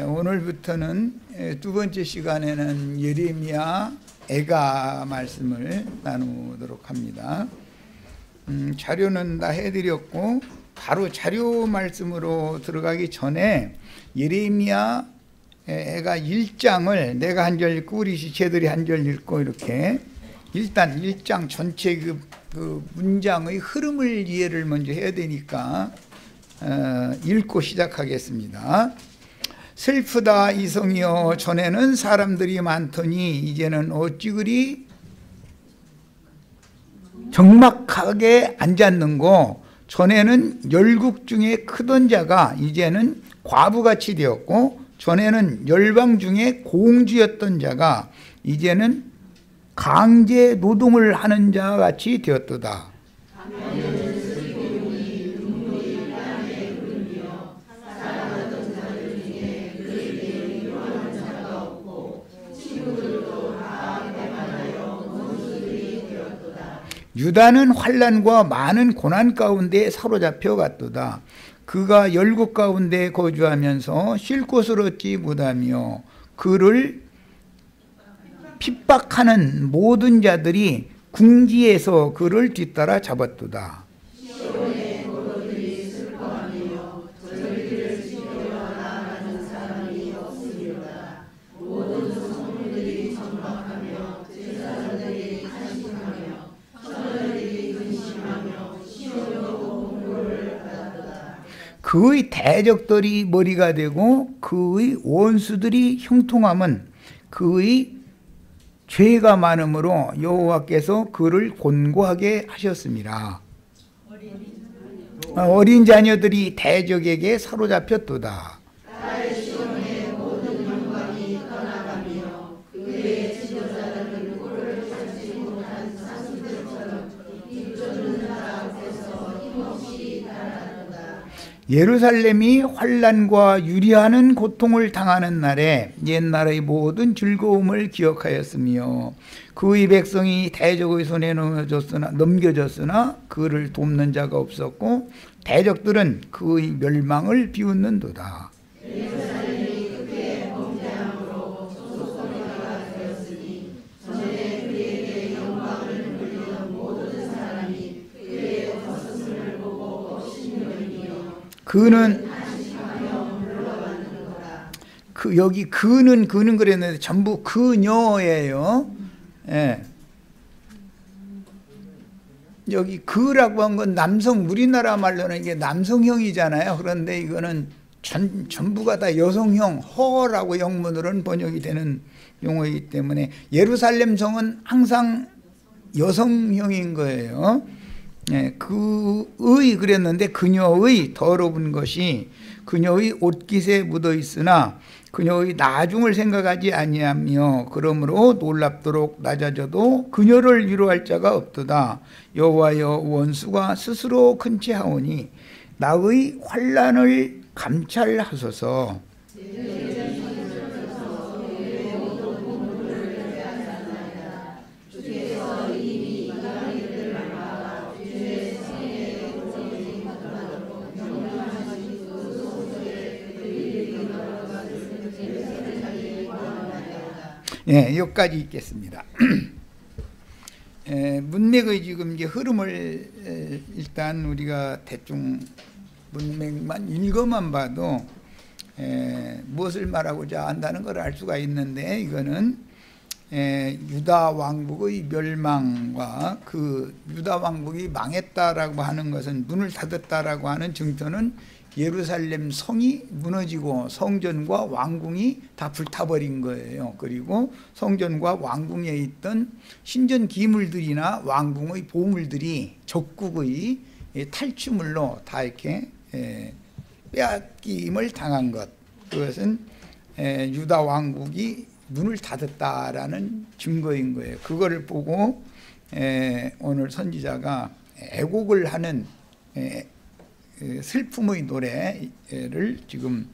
오늘부터는 두 번째 시간에는 예레미야 애가 말씀을 나누도록 합니다. 자료는 다 해드렸고 바로 자료 말씀으로 들어가기 전에 예레미야 애가 1장을 내가 한 절 읽고 우리 지체들이 한 절 읽고 이렇게 일단 1장 전체 그 문장의 흐름을 이해를 먼저 해야 되니까 읽고 시작하겠습니다. 슬프다 이성이여, 전에는 사람들이 많더니 이제는 어찌 그리 적막하게 앉았는고, 전에는 열국 중에 크던 자가 이제는 과부같이 되었고, 전에는 열방 중에 공주였던 자가 이제는 강제 노동을 하는 자 같이 되었도다. 유다는 환난과 많은 고난 가운데 사로잡혀 갔도다. 그가 열국 가운데 거주하면서 쉴 곳을 얻지 못하며 그를 핍박하는 모든 자들이 궁지에서 그를 뒤따라 잡았도다. 그의 대적들이 머리가 되고 그의 원수들이 형통함은 그의 죄가 많음으로 여호와께서 그를 곤고하게 하셨습니다. 어린 자녀들이 대적에게 사로잡혔도다. 예루살렘이 환난과 유리하는 고통을 당하는 날에 옛날의 모든 즐거움을 기억하였으며 그의 백성이 대적의 손에 넘겨졌으나 그를 돕는 자가 없었고 대적들은 그의 멸망을 비웃는도다. 그는 여기 그는 그랬는데 전부 그녀예요. 예. 여기 그라고 한 건 남성, 우리나라 말로는 이게 남성형이잖아요. 그런데 이거는 전부가 다 여성형, 허라고 영문으로는 번역이 되는 용어이기 때문에 예루살렘 성은 항상 여성형인 거예요. 예, 그랬는데 그녀의 더러운 것이 그녀의 옷깃에 묻어 있으나 그녀의 나중을 생각하지 아니하며 그러므로 놀랍도록 낮아져도 그녀를 위로할 자가 없도다. 여호와여, 원수가 스스로 큰 채 하오니 나의 환난을 감찰하소서. 예, 여기까지 읽겠습니다. 문맥의 지금 이제 흐름을 일단 우리가 대충 문맥만 읽어만 봐도 무엇을 말하고자 한다는 걸 알 수가 있는데, 이거는 유다 왕국의 멸망과 그 유다 왕국이 망했다라고 하는 것은, 문을 닫았다라고 하는 증표는 예루살렘 성이 무너지고 성전과 왕궁이 다 불타버린 거예요. 그리고 성전과 왕궁에 있던 신전 기물들이나 왕궁의 보물들이 적국의 탈취물로 다 이렇게 빼앗김을 당한 것, 그것은 유다 왕국이 문을 닫았다라는 증거인 거예요. 그거를 보고 오늘 선지자가 애곡을 하는 슬픔의 노래를 지금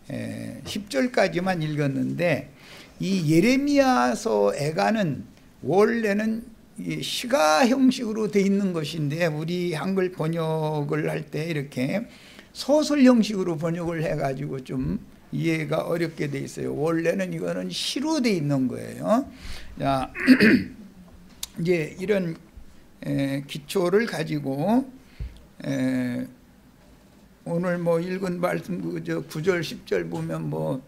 10절까지만 읽었는데, 이 예레미야서 애가는 원래는 시가 형식으로 돼 있는 것인데 우리 한글 번역을 할 때 이렇게 소설 형식으로 번역을 해가지고 좀 이해가 어렵게 돼 있어요. 원래는 이거는 시로 돼 있는 거예요. 자, 이제 이런 기초를 가지고 오늘 뭐 읽은 말씀 그저 9절 10절 보면 뭐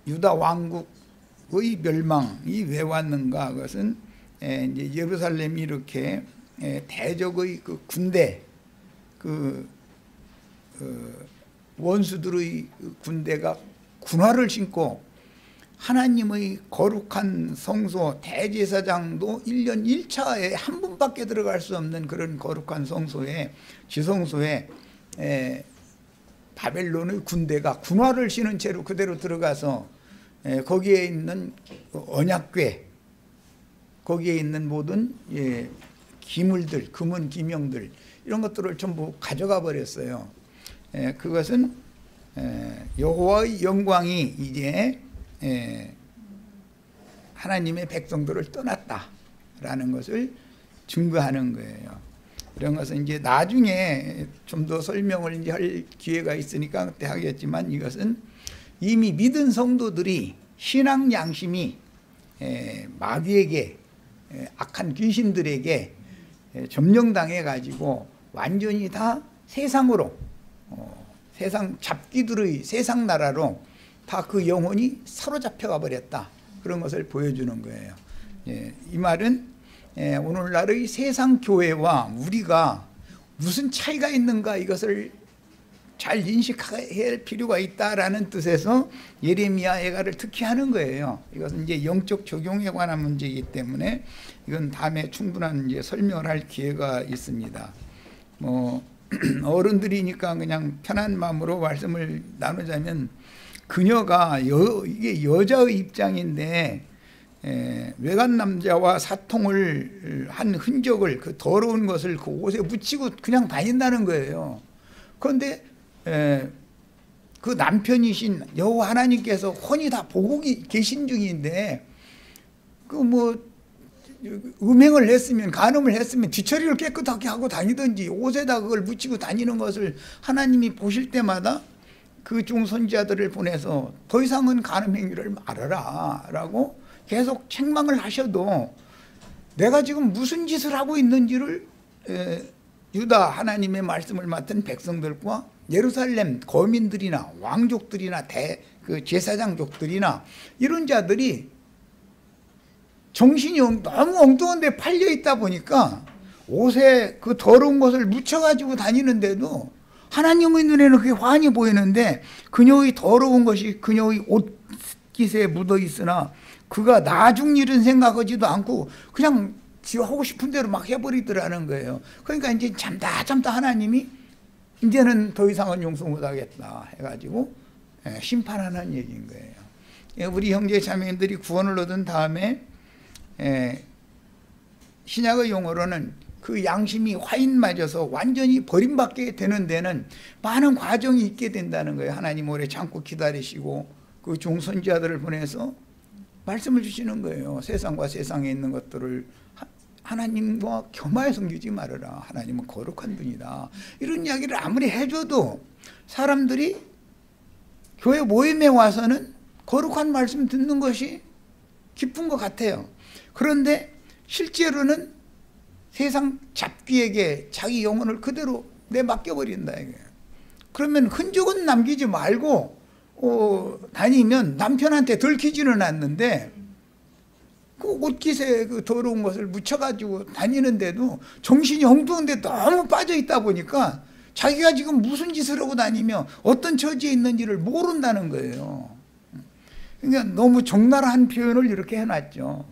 유다 왕국의 멸망이 왜 왔는가? 그것은 이제 예루살렘이 이렇게 대적의 그 군대 원수들의 군대가 군화를 신고 하나님의 거룩한 성소 대제사장도 1년 1차에 한 분밖에 들어갈 수 없는 그런 거룩한 성소에 지성소에 바벨론의 군대가 군화를 신은 채로 그대로 들어가서 거기에 있는 언약궤 거기에 있는 모든 기물들 금은 기명들 이런 것들을 전부 가져가 버렸어요. 그것은 여호와의 영광이 이제 하나님의 백성들을 떠났다라는 것을 증거하는 거예요. 이런 것은 이제 나중에 좀 더 설명을 이제 할 기회가 있으니까 그때 하겠지만 이것은 이미 믿은 성도들이 신앙 양심이 마귀에게 악한 귀신들에게 점령당해 가지고 완전히 다 세상으로 세상 잡기들의 세상 나라로 다 그 영혼이 사로잡혀가 버렸다. 그런 것을 보여주는 거예요. 이 말은 오늘날의 세상 교회와 우리가 무슨 차이가 있는가 이것을 잘 인식할 필요가 있다라는 뜻에서 예레미야 애가를 특히 하는 거예요. 이것은 이제 영적 적용에 관한 문제이기 때문에 이건 다음에 충분한 이제 설명을 할 기회가 있습니다. 뭐 어른들이니까 그냥 편한 마음으로 말씀을 나누자면 그녀가 이게 여자의 입장인데 외간 남자와 사통을 한 흔적을 그 더러운 것을 그 옷에 묻히고 그냥 다닌다는 거예요. 그런데 그 남편이신 여호와 하나님께서 훤히 다 보고 계신 중인데 그 뭐 음행을 했으면 간음을 했으면 뒤처리를 깨끗하게 하고 다니든지 옷에다 그걸 묻히고 다니는 것을 하나님이 보실 때마다 그 중선지자들을 보내서 더 이상은 간음 행위를 말아라 라고 계속 책망을 하셔도 내가 지금 무슨 짓을 하고 있는지를 유다 하나님의 말씀을 맡은 백성들과 예루살렘 거민들이나 왕족들이나 그 제사장족들이나 이런 자들이 정신이 너무 엉뚱한 데 팔려 있다 보니까 옷에 그 더러운 것을 묻혀가지고 다니는데도 하나님의 눈에는 그게 환히 보이는데 그녀의 더러운 것이 그녀의 옷깃에 묻어 있으나 그가 나중 일은 생각하지도 않고 그냥 지 하고 싶은 대로 막 해버리더라는 거예요. 그러니까 이제 참다 하나님이 이제는 더 이상은 용서 못하겠다 해가지고 심판하는 얘기인 거예요. 우리 형제 자매님들이 구원을 얻은 다음에 신약의 용어로는 그 양심이 화인 맞아서 완전히 버림받게 되는 데는 많은 과정이 있게 된다는 거예요. 하나님 오래 참고 기다리시고 그 종선지자들을 보내서 말씀을 주시는 거예요. 세상과 세상에 있는 것들을 하나님과 겸하여 섬기지 말아라. 하나님은 거룩한 분이다. 이런 이야기를 아무리 해줘도 사람들이 교회 모임에 와서는 거룩한 말씀 듣는 것이 기쁜 것 같아요. 그런데 실제로는 세상 잡귀에게 자기 영혼을 그대로 내맡겨버린다. 그러면 흔적은 남기지 말고 다니면 남편한테 들키지는 않는데 그 옷깃에 그 더러운 것을 묻혀가지고 다니는데도 정신이 엉뚱한데 너무 빠져있다 보니까 자기가 지금 무슨 짓을 하고 다니며 어떤 처지에 있는지를 모른다는 거예요. 그러니까 너무 적나라한 표현을 이렇게 해놨죠.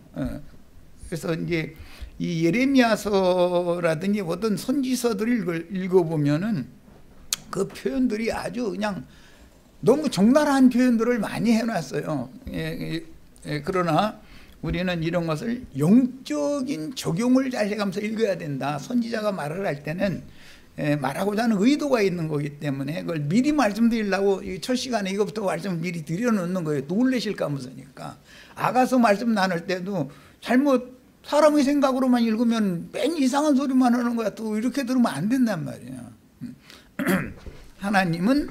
그래서 이제 이 예레미야서라든지 어떤 선지서들을 읽어보면은 그 표현들이 아주 그냥 너무 적나라한 표현들을 많이 해놨어요. 그러나 우리는 이런 것을 영적인 적용을 잘 해가면서 읽어야 된다. 선지자가 말을 할 때는 말하고자 하는 의도가 있는 거기 때문에 그걸 미리 말씀드리려고 첫 시간에 이것부터 말씀을 미리 드려놓는 거예요. 놀라실까 무서우니까. 아가서 말씀 나눌 때도 잘못 사람의 생각으로만 읽으면 맨 이상한 소리만 하는 거야. 또 이렇게 들으면 안 된단 말이에요. 하나님은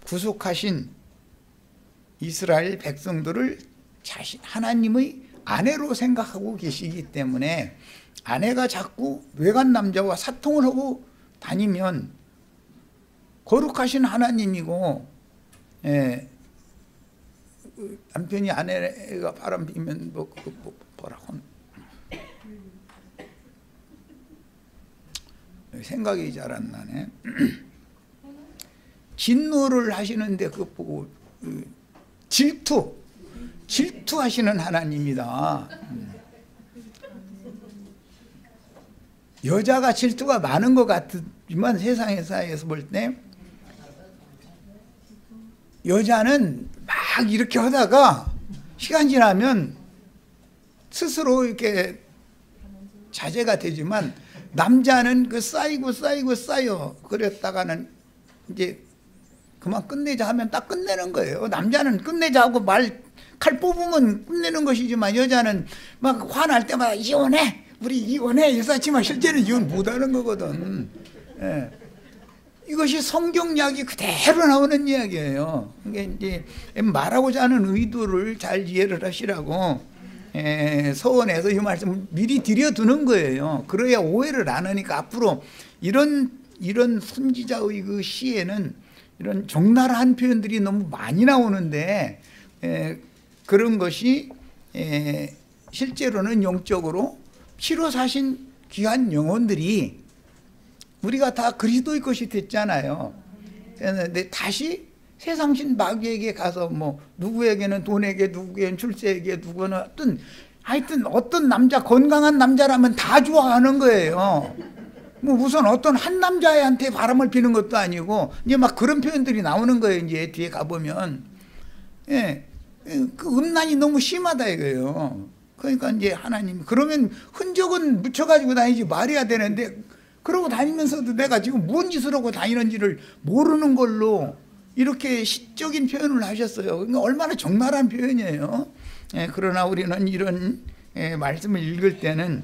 구속하신 이스라엘 백성들을 하나님의 아내로 생각하고 계시기 때문에 아내가 자꾸 외간 남자와 사통을 하고 다니면 거룩하신 하나님이고, 남편이 아내가 바람 피면 뭐라고 생각이 잘 안 나네. 진노를 하시는데 그거 보고 질투하시는 하나님이다. 여자가 질투가 많은 것 같지만 세상에서 볼 때 여자는 막 이렇게 하다가 시간 지나면 스스로 이렇게 자제가 되지만 남자는 그 쌓이고 쌓여 그랬다가는 이제 그만 끝내자 하면 딱 끝내는 거예요. 남자는 끝내자 하고 칼 뽑으면 끝내는 것이지만 여자는 막 화날 때마다 이혼해, 우리 이혼해 이렇지만 실제는 이혼 못하는 거거든. 이것이 성경 이야기 그대로 나오는 이야기예요. 그러니까 이제 말하고자 하는 의도를 잘 이해를 하시라고 서원에서 이 말씀을 미리 드려두는 거예요. 그래야 오해를 안 하니까 앞으로 이런 선지자의 그 시에는 이런 적나라한 표현들이 너무 많이 나오는데 그런 것이 실제로는 영적으로 피로 사신 귀한 영혼들이 우리가 다 그리스도의 것이 됐잖아요. 그런데 다시 세상신 마귀에게 가서 뭐 누구에게는 돈에게, 누구에게는 출세에게, 누구는 하여튼 어떤 남자, 건강한 남자라면 다 좋아하는 거예요. 뭐 우선 어떤 한 남자애한테 바람을 피는 것도 아니고 이제 막 그런 표현들이 나오는 거예요. 이제 뒤에 가보면 그 음란이 너무 심하다 이거예요. 그러니까 이제 하나님 그러면 흔적은 묻혀가지고 다니지 말해야 되는데 그러고 다니면서도 내가 지금 뭔 짓을 하고 다니는지를 모르는 걸로 이렇게 시적인 표현을 하셨어요. 그러니까 얼마나 적나라한 표현이에요. 그러나 우리는 이런 말씀을 읽을 때는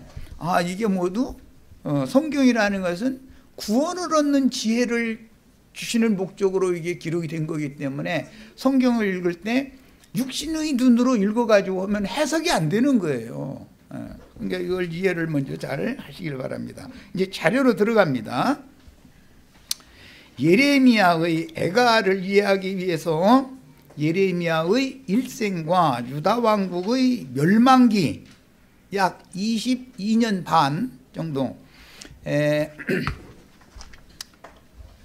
이게 모두 성경이라는 것은 구원을 얻는 지혜를 주시는 목적으로 이게 기록이 된 거기 때문에 성경을 읽을 때 육신의 눈으로 읽어가지고 하면 해석이 안 되는 거예요. 그러니까 이걸 이해를 먼저 잘 하시길 바랍니다. 이제 자료로 들어갑니다. 예레미야의 애가를 이해하기 위해서 예레미야의 일생과 유다 왕국의 멸망기 약 22년 반 정도,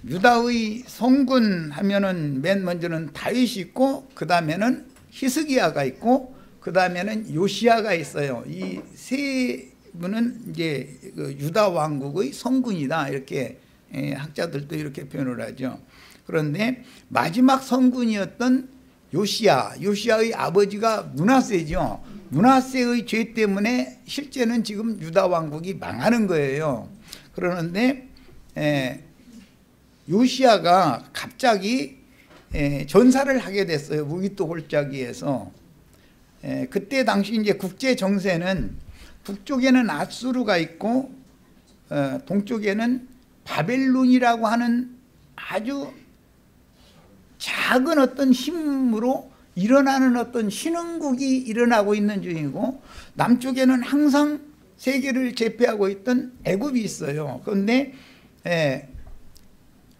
유다의 성군 하면은 맨 먼저는 다윗이 있고 그 다음에는 히스기야가 있고 그 다음에는 요시야가 있어요. 이 세 분은 이제 그 유다 왕국의 성군이다 이렇게 학자들도 이렇게 표현을 하죠. 그런데 마지막 성군이었던 요시야의 아버지가 므낫세죠. 므낫세의 죄 때문에 실제는 지금 유다 왕국이 망하는 거예요. 그러는데 요시야가 갑자기 전사를 하게 됐어요. 무기토 골짜기에서. 그때 당시 이제 국제 정세는 북쪽에는 아수르가 있고 동쪽에는 바벨론이라고 하는 아주 작은 어떤 힘으로 일어나는 어떤 신흥국이 일어나고 있는 중이고 남쪽에는 항상 세계를 제패하고 있던 애굽이 있어요. 그런데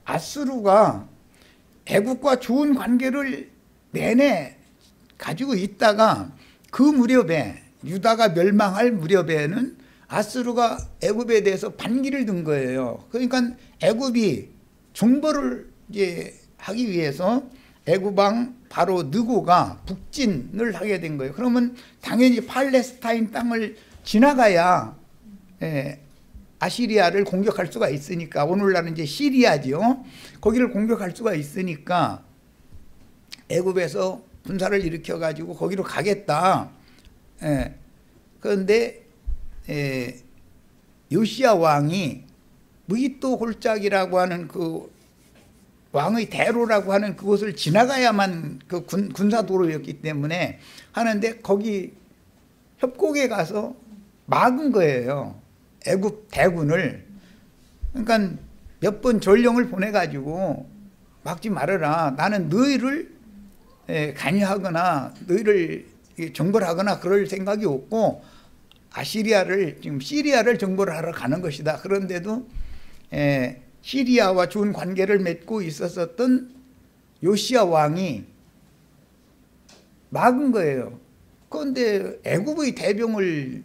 아수르가 애굽과 좋은 관계를 내내 가지고 있다가 그 무렵에 유다가 멸망할 무렵에는 아수르가 애굽에 대해서 반기를 든 거예요. 그러니까 애굽이 정벌을 이제 하기 위해서 애굽 왕 바로 느고가 북진을 하게 된 거예요. 그러면 당연히 팔레스타인 땅을 지나가야 아시리아를 공격할 수가 있으니까, 오늘날은 이제 시리아죠. 거기를 공격할 수가 있으니까 애굽에서 군사를 일으켜 가지고 거기로 가겠다. 그런데 요시야 왕이 무기토 골짜기라고 하는 그 왕의 대로라고 하는 그곳을 지나가야만 그 군사 도로였기 때문에 하는데 거기 협곡에 가서 막은 거예요. 애굽 대군을. 그러니까 몇 번 전령을 보내가지고 막지 말아라. 나는 너희를 간여하거나 너희를 정벌하거나 그럴 생각이 없고 아시리아를 지금 시리아를 정벌을 하러 가는 것이다. 그런데도 시리아와 좋은 관계를 맺고 있었던 요시야 왕이 막은 거예요. 그런데 애굽의 대병을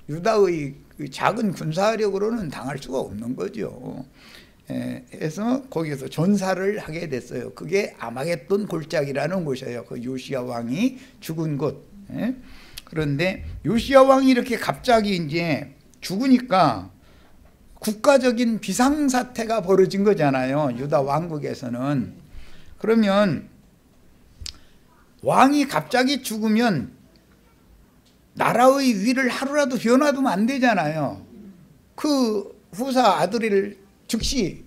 유다의 작은 군사력으로는 당할 수가 없는 거죠. 해서 거기에서 전사를 하게 됐어요. 그게 아마겟돈 골짜기라는 곳이에요. 그 요시야 왕이 죽은 곳. 그런데 요시야 왕이 이렇게 갑자기 이제 죽으니까 국가적인 비상사태가 벌어진 거잖아요. 유다 왕국에서는. 그러면 왕이 갑자기 죽으면 나라의 위를 하루라도 변화두면 안 되잖아요. 그 후사 아들을 즉시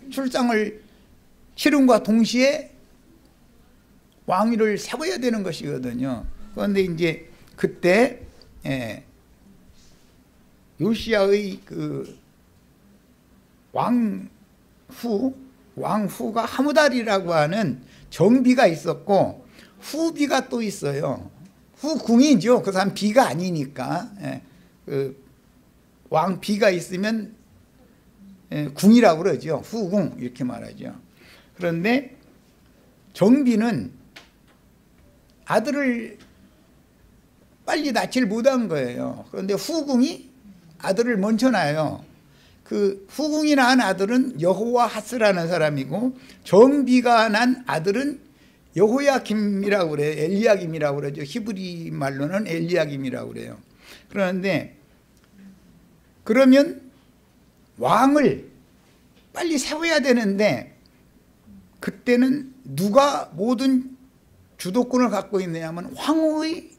출상을 치름과 동시에 왕위를 세워야 되는 것이거든요. 그런데 이제 그때 요시야의 그 왕후가 하무달이라고 하는 정비가 있었고 후비가 또 있어요. 후궁이죠. 그 사람 비가 아니니까. 그 왕비가 있으면 궁이라고 그러죠. 후궁 이렇게 말하죠. 그런데 정비는 아들을 빨리 낳지를 못한 거예요. 그런데 후궁이 아들을 먼저 낳아요. 그 후궁이 낳은 아들은 여호와하스라는 사람이고 정비가 난 아들은 여호야김이라고 그래요. 엘리야김이라고 그러죠. 히브리 말로는 엘리야김이라고 그래요. 그런데 그러면 왕을 빨리 세워야 되는데 그때는 누가 모든 주도권을 갖고 있느냐면 황후의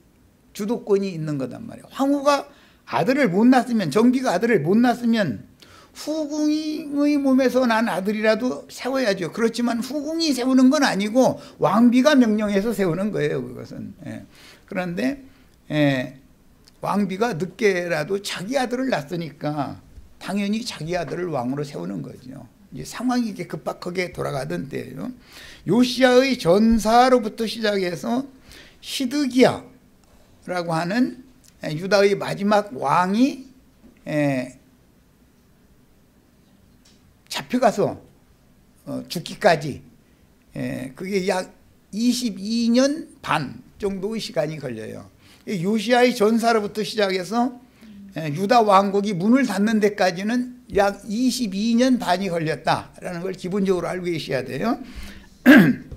주도권이 있는 거단 말이에요. 황후가 아들을 못 낳았으면, 정비가 아들을 못 낳았으면 후궁의 몸에서 난 아들이라도 세워야죠. 그렇지만 후궁이 세우는 건 아니고 왕비가 명령해서 세우는 거예요. 그것은. 그런데 왕비가 늦게라도 자기 아들을 낳았으니까 당연히 자기 아들을 왕으로 세우는 거죠. 이제 상황이 이렇게 급박하게 돌아가던 때예요. 요시야의 전사로부터 시작해서 시드기야라고 하는 유다의 마지막 왕이 잡혀가서 죽기까지 그게 약 22년 반 정도의 시간이 걸려요. 요시야의 전사로부터 시작해서 유다 왕국이 문을 닫는 데까지는 약 22년 반이 걸렸다라는 걸 기본적으로 알고 계셔야 돼요.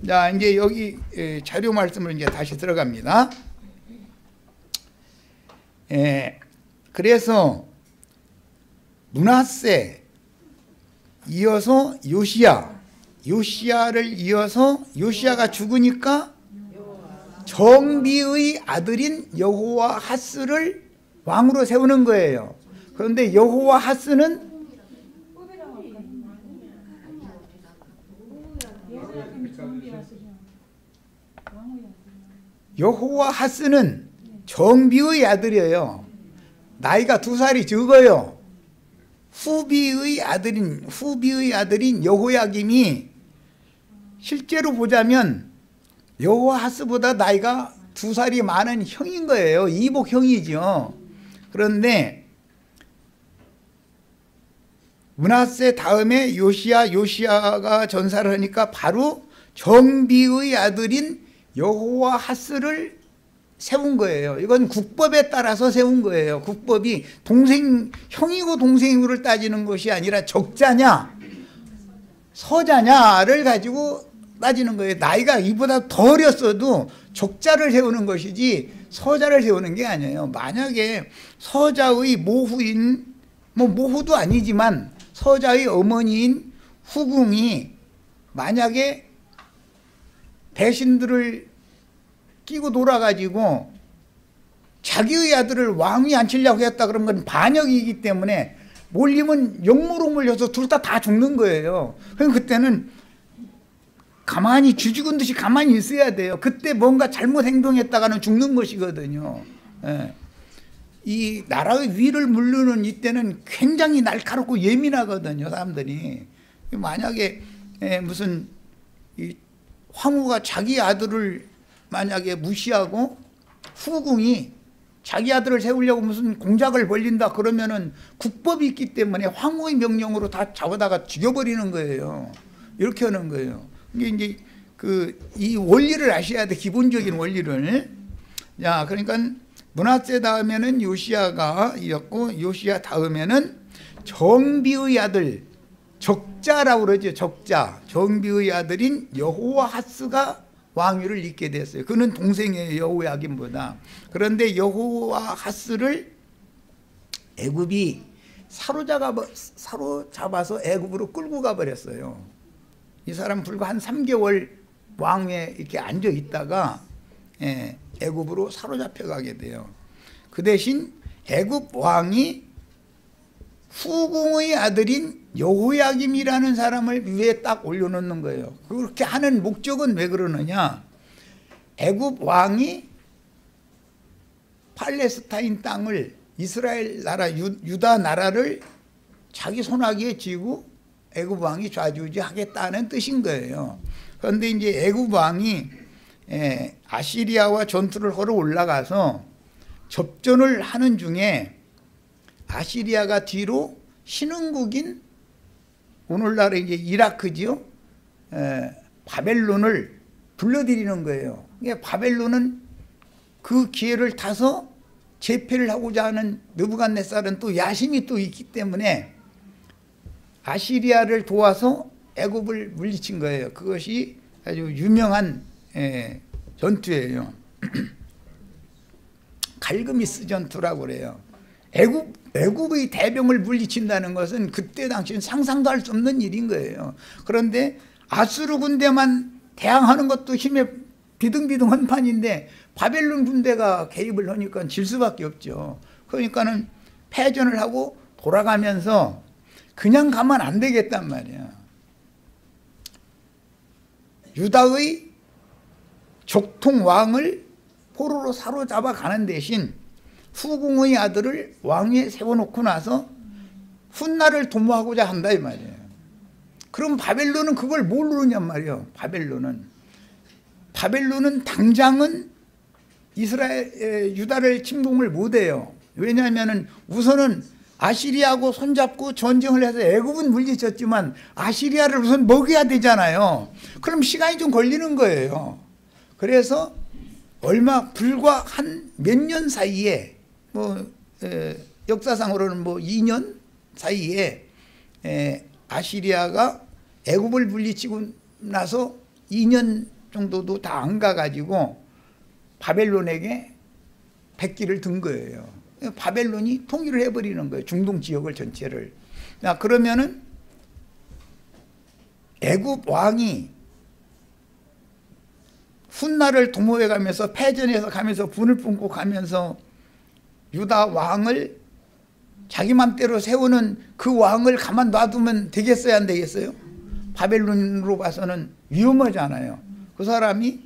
자, 이제 여기 자료 말씀을 이제 다시 들어갑니다. 그래서 므낫세 이어서 요시야를 이어서 요시야가 죽으니까 정비의 아들인 여호와하스를 왕으로 세우는 거예요. 그런데 여호와하스는 정비의 아들이에요. 나이가 2살이 적어요. 후비의 아들인 여호야김이 실제로 보자면 여호와하스보다 나이가 2살이 많은 형인 거예요. 이복 형이죠. 그런데 므낫세 다음에 요시야가 전사를 하니까 바로 정비의 아들인 여호와하스를 세운 거예요. 이건 국법에 따라서 세운 거예요. 국법이 형이고 동생이고를 따지는 것이 아니라 적자냐 서자냐를 가지고 따지는 거예요. 나이가 이보다 더 어렸어도 적자를 세우는 것이지 서자를 세우는 게 아니에요. 만약에 서자의 모후인, 모후도 아니지만 서자의 어머니인 후궁이 만약에 대신들을 끼고 돌아가지고 자기의 아들을 왕위에 앉히려고 했다 그런 건 반역이기 때문에 몰리면 역모로 몰려서 둘 다 죽는 거예요. 그럼 그때는 가만히 쥐죽은 듯이 가만히 있어야 돼요. 그때 뭔가 잘못 행동했다가는 죽는 것이거든요. 이 나라의 위를 물르는 이때는 굉장히 날카롭고 예민하거든요, 사람들이. 만약에 무슨 이 황후가 자기 아들을 만약에 무시하고 후궁이 자기 아들을 세우려고 무슨 공작을 벌린다 그러면은 국법이 있기 때문에 황후의 명령으로 다 잡아다가 죽여버리는 거예요. 이렇게 하는 거예요. 이게 이제 이 원리를 아셔야 돼, 기본적인 원리를. 자, 그러니까 므낫세 다음에는 요시야가 이었고, 요시야 다음에는 정비의 아들, 적자라고 그러죠. 적자, 정비의 아들인 여호와하스가 왕위를 잇게 됐어요. 그는 동생이에요, 여호야김보다. 그런데 여호와하스를 애굽이 사로잡아서 애굽으로 끌고 가버렸어요. 이 사람 불과 한 3개월 왕위에 이렇게 앉아 있다가 애굽으로 사로잡혀 가게 돼요. 그 대신 애굽 왕이 후궁의 아들인 여호야김이라는 사람을 위에 딱 올려놓는 거예요. 그렇게 하는 목적은 왜 그러느냐? 애굽 왕이 팔레스타인 땅을, 이스라엘 나라, 유다 나라를 자기 손아귀에 쥐고 애굽 왕이 좌지우지하겠다는 뜻인 거예요. 그런데 이제 애굽 왕이 아시리아와 전투를 하러 올라가서 접전을 하는 중에 아시리아가 뒤로 신흥국인, 오늘날 이제 이라크지요, 바벨론을 불러들이는 거예요. 바벨론은 그 기회를 타서 제패를 하고자 하는 느부갓네살은 또 야심이 또 있기 때문에 아시리아를 도와서 애굽을 물리친 거예요. 그것이 아주 유명한 전투예요. 갈그미스 전투라고 그래요. 애굽의 대병을 물리친다는 것은 그때 당시엔 상상도 할 수 없는 일인 거예요. 그런데 아수르 군대만 대항하는 것도 힘에 비등비등한 판인데 바벨론 군대가 개입을 하니까 질 수밖에 없죠. 그러니까는 패전을 하고 돌아가면서 그냥 가면 안 되겠단 말이야. 유다의 족통 왕을 포로로 사로잡아 가는 대신 후궁의 아들을 왕위에 세워놓고 나서 훗날을 도모하고자 한다 이 말이에요. 그럼 바벨론은 그걸 모르느냔 말이에요. 바벨론은 당장은 유다를 침공을 못해요. 왜냐하면 우선은 아시리아하고 손잡고 전쟁을 해서 애굽은 물리쳤지만 아시리아를 우선 먹여야 되잖아요. 그럼 시간이 좀 걸리는 거예요. 그래서 불과 한 몇 년 사이에, 역사상으로는 2년 사이에 아시리아가 애굽을 물리치고 나서 2년 정도도 다 안 가가지고 바벨론에게 백기를 든 거예요. 바벨론이 통일을 해버리는 거예요. 중동 지역을 전체를. 자, 그러면은 애굽 왕이 훗날을 도모해 가면서 패전해서 가면서 분을 뿜고 가면서 유다 왕을 자기 맘대로 세우는 그 왕을 가만 놔두면 되겠어요, 안 되겠어요? 바벨론으로 봐서는 위험하잖아요. 그 사람이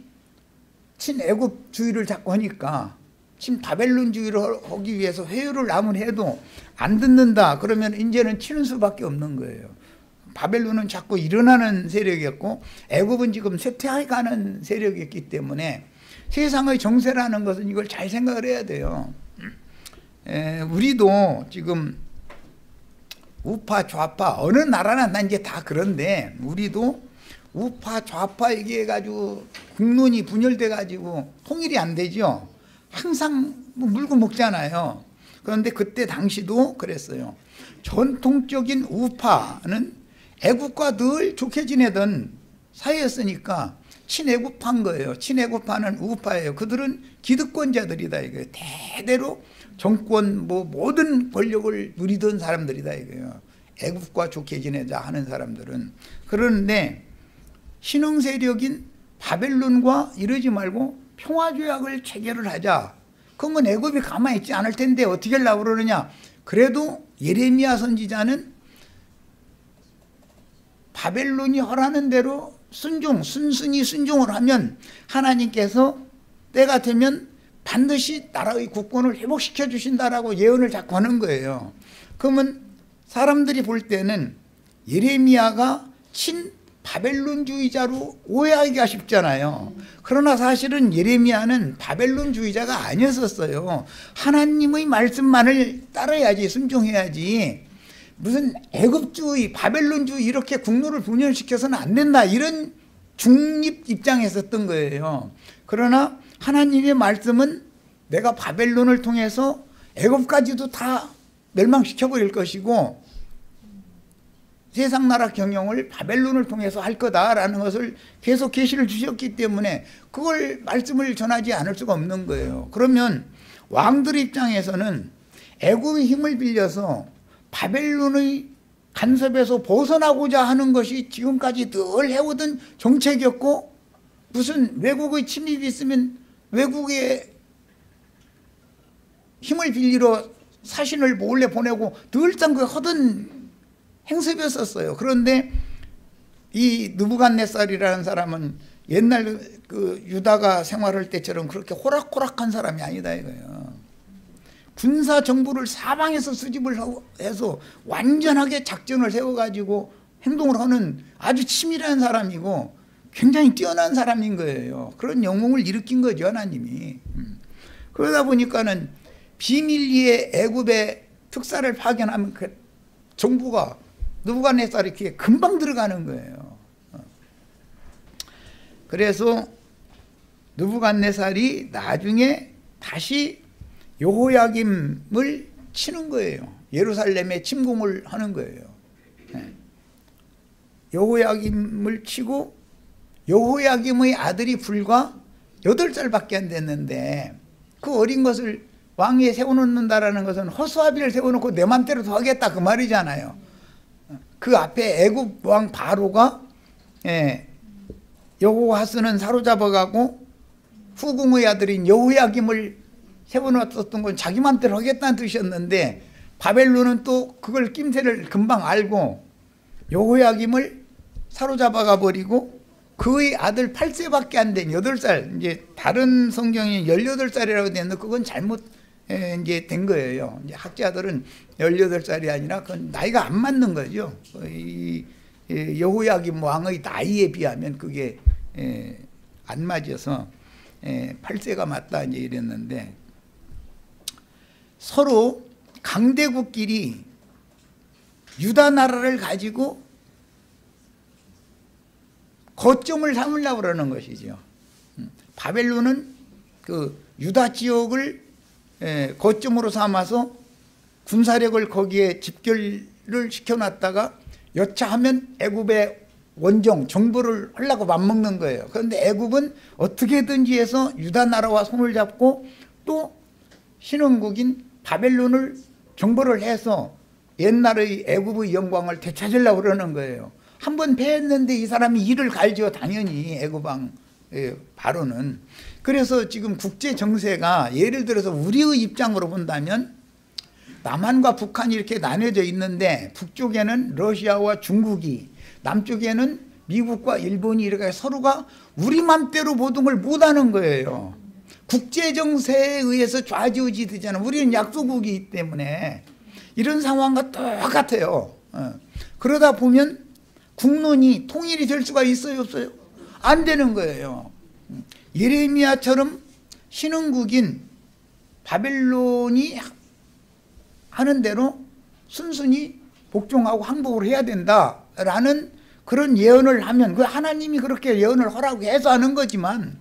친애굽주의를 자꾸 하니까 친바벨론주의를 하기 위해서 회유를 아무리 해도 안 듣는다. 그러면 이제는 치는 수밖에 없는 거예요. 바벨론은 자꾸 일어나는 세력이었고 애굽은 지금 쇠퇴해가는 세력이었기 때문에 세상의 정세라는 것은 이걸 잘 생각을 해야 돼요. 우리도 지금 우파 좌파 어느 나라나 난 이제 다 그런데 우리도 우파 좌파 얘기해가지고 국론이 분열돼가지고 통일이 안 되죠. 항상 물고 먹잖아요. 그런데 그때 당시도 그랬어요. 전통적인 우파는 애국과 늘 좋게 지내던 사이였으니까 친애국파인 거예요. 친애국파는 우파예요. 그들은 기득권자들이다 이거예요. 대대로 정권 모든 권력을 누리던 사람들이다 이거예요. 애국과 좋게 지내자 하는 사람들은. 그런데 신흥 세력인 바벨론과 이러지 말고 평화조약을 체결을 하자. 그러면 애굽이 가만히 있지 않을 텐데 어떻게 하려고 그러느냐. 그래도 예레미야 선지자는 바벨론이 허라는 대로 순순히 순종을 하면 하나님께서 때가 되면 반드시 나라의 국권을 회복시켜 주신다라고 예언을 자꾸 하는 거예요. 그러면 사람들이 볼 때는 예레미야가 친 바벨론주의자로 오해하기가 쉽잖아요. 그러나 사실은 예레미야는 바벨론주의자가 아니었었어요. 하나님의 말씀만을 따라야지, 순종해야지, 무슨 애굽주의, 바벨론주의 이렇게 국노를 분열시켜서는 안 된다, 이런 중립 입장에 있었던 거예요. 그러나 하나님의 말씀은 내가 바벨론을 통해서 애굽까지도 다 멸망시켜버릴 것이고 세상 나라 경영을 바벨론을 통해서 할 거다라는 것을 계속 계시를 주셨기 때문에 그걸 말씀을 전하지 않을 수가 없는 거예요. 그러면 왕들 입장에서는 애굽의 힘을 빌려서 바벨론의 간섭에서 벗어나고자 하는 것이 지금까지 늘 해오던 정책이었고, 무슨 외국의 침입이 있으면 외국의 힘을 빌리러 사신을 몰래 보내고 늘상 그 하던 행습이었었어요. 그런데 이 느부갓네살이라는 사람은 옛날 그 유다가 생활할 때처럼 그렇게 호락호락한 사람이 아니다 이거예요. 군사 정부를 사방에서 수집을 해서 완전하게 작전을 세워가지고 행동을 하는 아주 치밀한 사람이고 굉장히 뛰어난 사람인 거예요. 그런 영웅을 일으킨 거죠, 하나님이. 그러다 보니까는 비밀리에 애굽의 특사를 파견하면 그 정부가 느부갓네살이 이렇게 금방 들어가는 거예요. 그래서 느부갓네살이 나중에 다시 여호야김을 치는 거예요. 예루살렘에 침공을 하는 거예요. 여호야김을 치고, 여호야김의 아들이 불과 8살밖에 안 됐는데 그 어린 것을 왕위에 세워놓는다라는 것은 허수아비를 세워놓고 내 맘대로 더 하겠다 그 말이잖아요. 그 앞에 애굽 왕 바로가 여호와스는 사로잡아가고 후궁의 아들인 여호야김을 세워놨었던 건 자기 맘대로 하겠다는 뜻이었는데 바벨론은 또 그걸 낌새를 금방 알고 여호야김을 사로잡아가 버리고 그의 아들 8세밖에 안 된 8살, 이제 다른 성경이 18살이라고 되어 있는데 그건 잘못 이제 된 거예요. 이제 학자들은 18살이 아니라 그건 나이가 안 맞는 거죠. 이 여호야김 왕의 나이에 비하면 그게 안 맞아서 8세가 맞다 이제 이랬는데, 서로 강대국끼리 유다 나라를 가지고 거점을 삼으려고 그러는 것이죠. 바벨론은 그 유다 지역을 거점으로 삼아서 군사력을 거기에 집결을 시켜놨다가 여차하면 애굽의 원정 정보를 하려고 맘먹는 거예요. 그런데 애굽은 어떻게든지 해서 유다 나라와 손을 잡고 또 신흥국인 바벨론을 정보를 해서 옛날의 애굽의 영광을 되찾으려고 그러는 거예요. 한번 패했는데 이 사람이 이를 갈죠, 당연히 애굽왕 바로는. 그래서 지금 국제 정세가 예를 들어서 우리의 입장으로 본다면 남한과 북한이 이렇게 나뉘어져 있는데 북쪽에는 러시아와 중국이, 남쪽에는 미국과 일본이 이렇게 서로가 우리 맘대로 보동을 못하는 거예요. 국제 정세에 의해서 좌지우지 되잖아요. 우리는 약소국이기 때문에 이런 상황과 똑같아요. 그러다 보면 국론이 통일이 될 수가 있어요, 없어요? 안 되는 거예요. 예레미야처럼 신흥국인 바벨론이 하는 대로 순순히 복종하고 항복을 해야 된다라는 그런 예언을 하면, 그 하나님이 그렇게 예언을 하라고 해서 하는 거지만,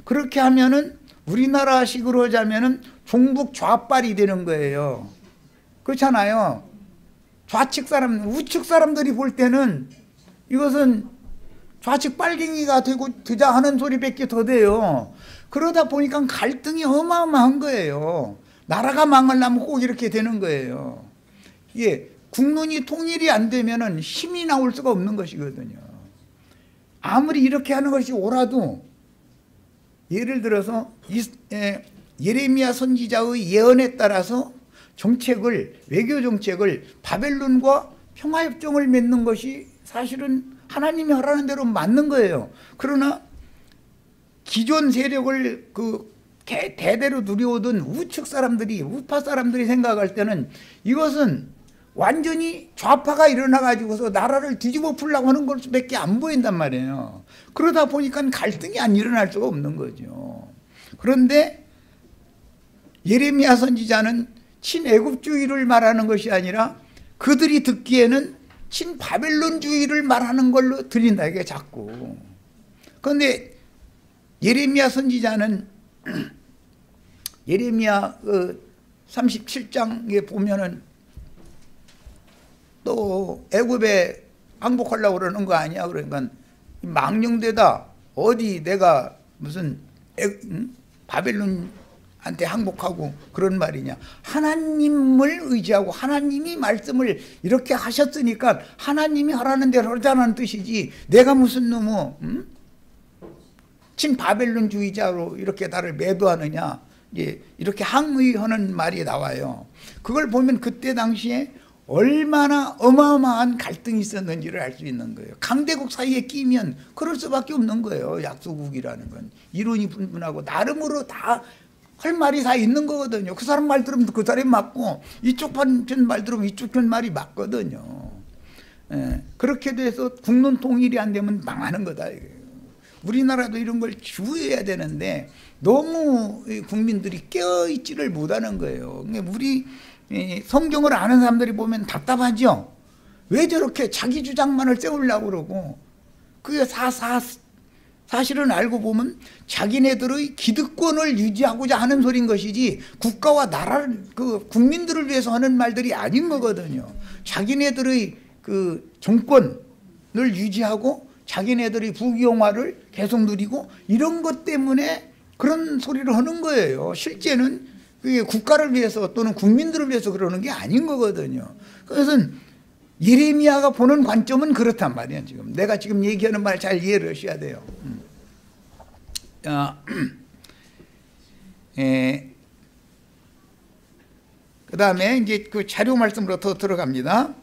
그렇게 하면은 우리나라식으로 하자면은 종북 좌빨이 되는 거예요. 그렇잖아요. 좌측 사람, 우측 사람들이 볼 때는 이것은 좌측 빨갱이가 되고 되자 하는 소리밖에 더 돼요. 그러다 보니까 갈등이 어마어마한 거예요. 나라가 망하려면 꼭 이렇게 되는 거예요. 이게 국론이 통일이 안 되면은 힘이 나올 수가 없는 것이거든요. 아무리 이렇게 하는 것이 옳아도, 예를 들어서 예레미야 선지자의 예언에 따라서 정책을, 외교 정책을 바벨론과 평화협정을 맺는 것이 사실은 하나님이 하라는 대로 맞는 거예요. 그러나 기존 세력을 그 대대로 누려오던 우측 사람들이, 우파 사람들이 생각할 때는 이것은 완전히 좌파가 일어나가지고서 나라를 뒤집어 풀려고 하는 걸 수밖에 안 보인단 말이에요. 그러다 보니까 갈등이 안 일어날 수가 없는 거죠. 그런데 예레미야 선지자는 친애굽주의를 말하는 것이 아니라 그들이 듣기에는 친바벨론주의를 말하는 걸로 들린다, 이게 자꾸. 그런데 예레미야 선지자는 예레미야 37장에 보면은 또 애굽에 항복하려고 그러는 거 아니야? 그러니까 망령되다, 어디 내가 무슨 바벨론한테 항복하고 그런 말이냐. 하나님을 의지하고 하나님이 말씀을 이렇게 하셨으니까 하나님이 하라는 대로 하자는 뜻이지, 내가 무슨 놈의 친바벨론주의자로 이렇게 나를 매도하느냐, 이렇게 항의하는 말이 나와요. 그걸 보면 그때 당시에 얼마나 어마어마한 갈등이 있었는지를 알 수 있는 거예요. 강대국 사이에 끼면 그럴 수밖에 없는 거예요. 약소국이라는 건 이론이 분분하고 나름으로 다 할 말이 다 있는 거거든요. 그 사람 말 들으면 그 사람이 맞고 이쪽 편 말 들으면 이쪽 편 말이 맞거든요. 그렇게 돼서 국론 통일이 안 되면 망하는 거다. 우리나라도 이런 걸 주의해야 되는데 너무 국민들이 깨어있지를 못하는 거예요. 우리 성경을 아는 사람들이 보면 답답하죠. 왜 저렇게 자기 주장만을 세우려고 그러고, 그게 사실은 알고 보면 자기네들의 기득권을 유지하고자 하는 소린 것이지 국가와 나라를, 국민들을 위해서 하는 말들이 아닌 거거든요. 자기네들의 정권을 유지하고 자기네들이 부귀영화를 계속 누리고 이런 것 때문에 그런 소리를 하는 거예요. 실제는 그게 국가를 위해서 또는 국민들을 위해서 그러는 게 아닌 거거든요. 그래서 예레미야가 보는 관점은 그렇단 말이에요. 지금 내가 지금 얘기하는 말 잘 이해를 하셔야 돼요. 그 다음에 이제 그 자료 말씀으로 더 들어갑니다.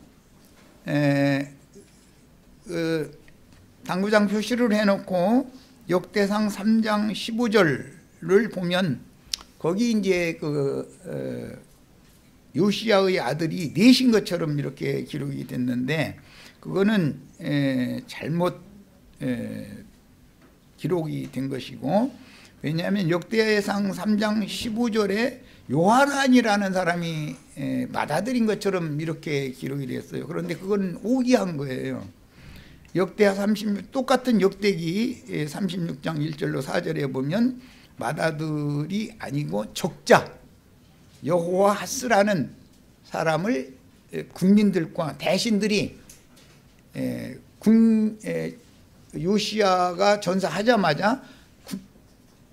당구장 표시를 해놓고 역대상 3장 15절을 보면 거기 이제 요시야의 아들이 넷인 것처럼 이렇게 기록이 됐는데 그거는 잘못 기록이 된 것이고, 왜냐하면 역대상 3장 15절에 요하란이라는 사람이 맏아들인 것처럼 이렇게 기록이 됐어요. 그런데 그건 오기한 거예요. 역대하 36, 똑같은 역대기 36장 1절로 4절에 보면 맏아들이 아니고 적자 여호와하스라는 사람을 국민들과 대신들이 요시야가 전사하자마자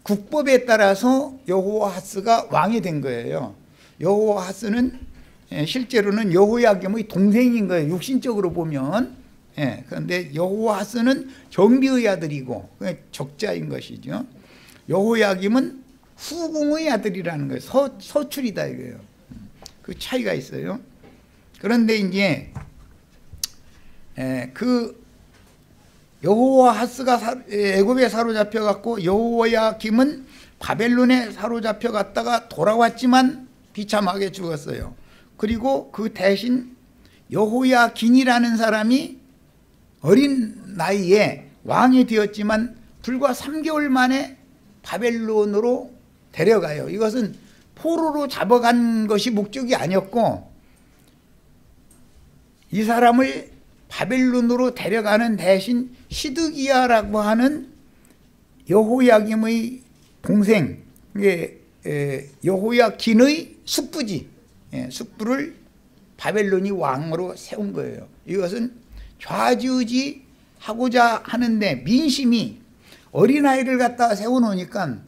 국법에 따라서 여호와하스가 왕이 된 거예요. 여호와하스는 실제로는 여호야김의 동생인 거예요. 육신적으로 보면. 그런데 여호와하스는 정비의 아들이고 적자인 것이죠. 여호야김은 후궁의 아들이라는 거예요. 서출이다 이거예요. 그 차이가 있어요. 그런데 이제 그 여호와하스가 애굽에 사로잡혀 갔고 여호야김은 바벨론에 사로잡혀 갔다가 돌아왔지만 비참하게 죽었어요. 그리고 그 대신 여호야긴이라는 사람이 어린 나이에 왕이 되었지만 불과 3개월 만에 바벨론으로 데려가요. 이것은 포로로 잡아간 것이 목적이 아니었고, 이 사람을 바벨론으로 데려가는 대신 시드기야라고 하는 여호야김의 동생, 여호야긴의 숙부지, 숙부를 바벨론이 왕으로 세운 거예요. 이것은 좌지우지하고자 하는데 민심이 어린아이를 갖다 세워놓으니까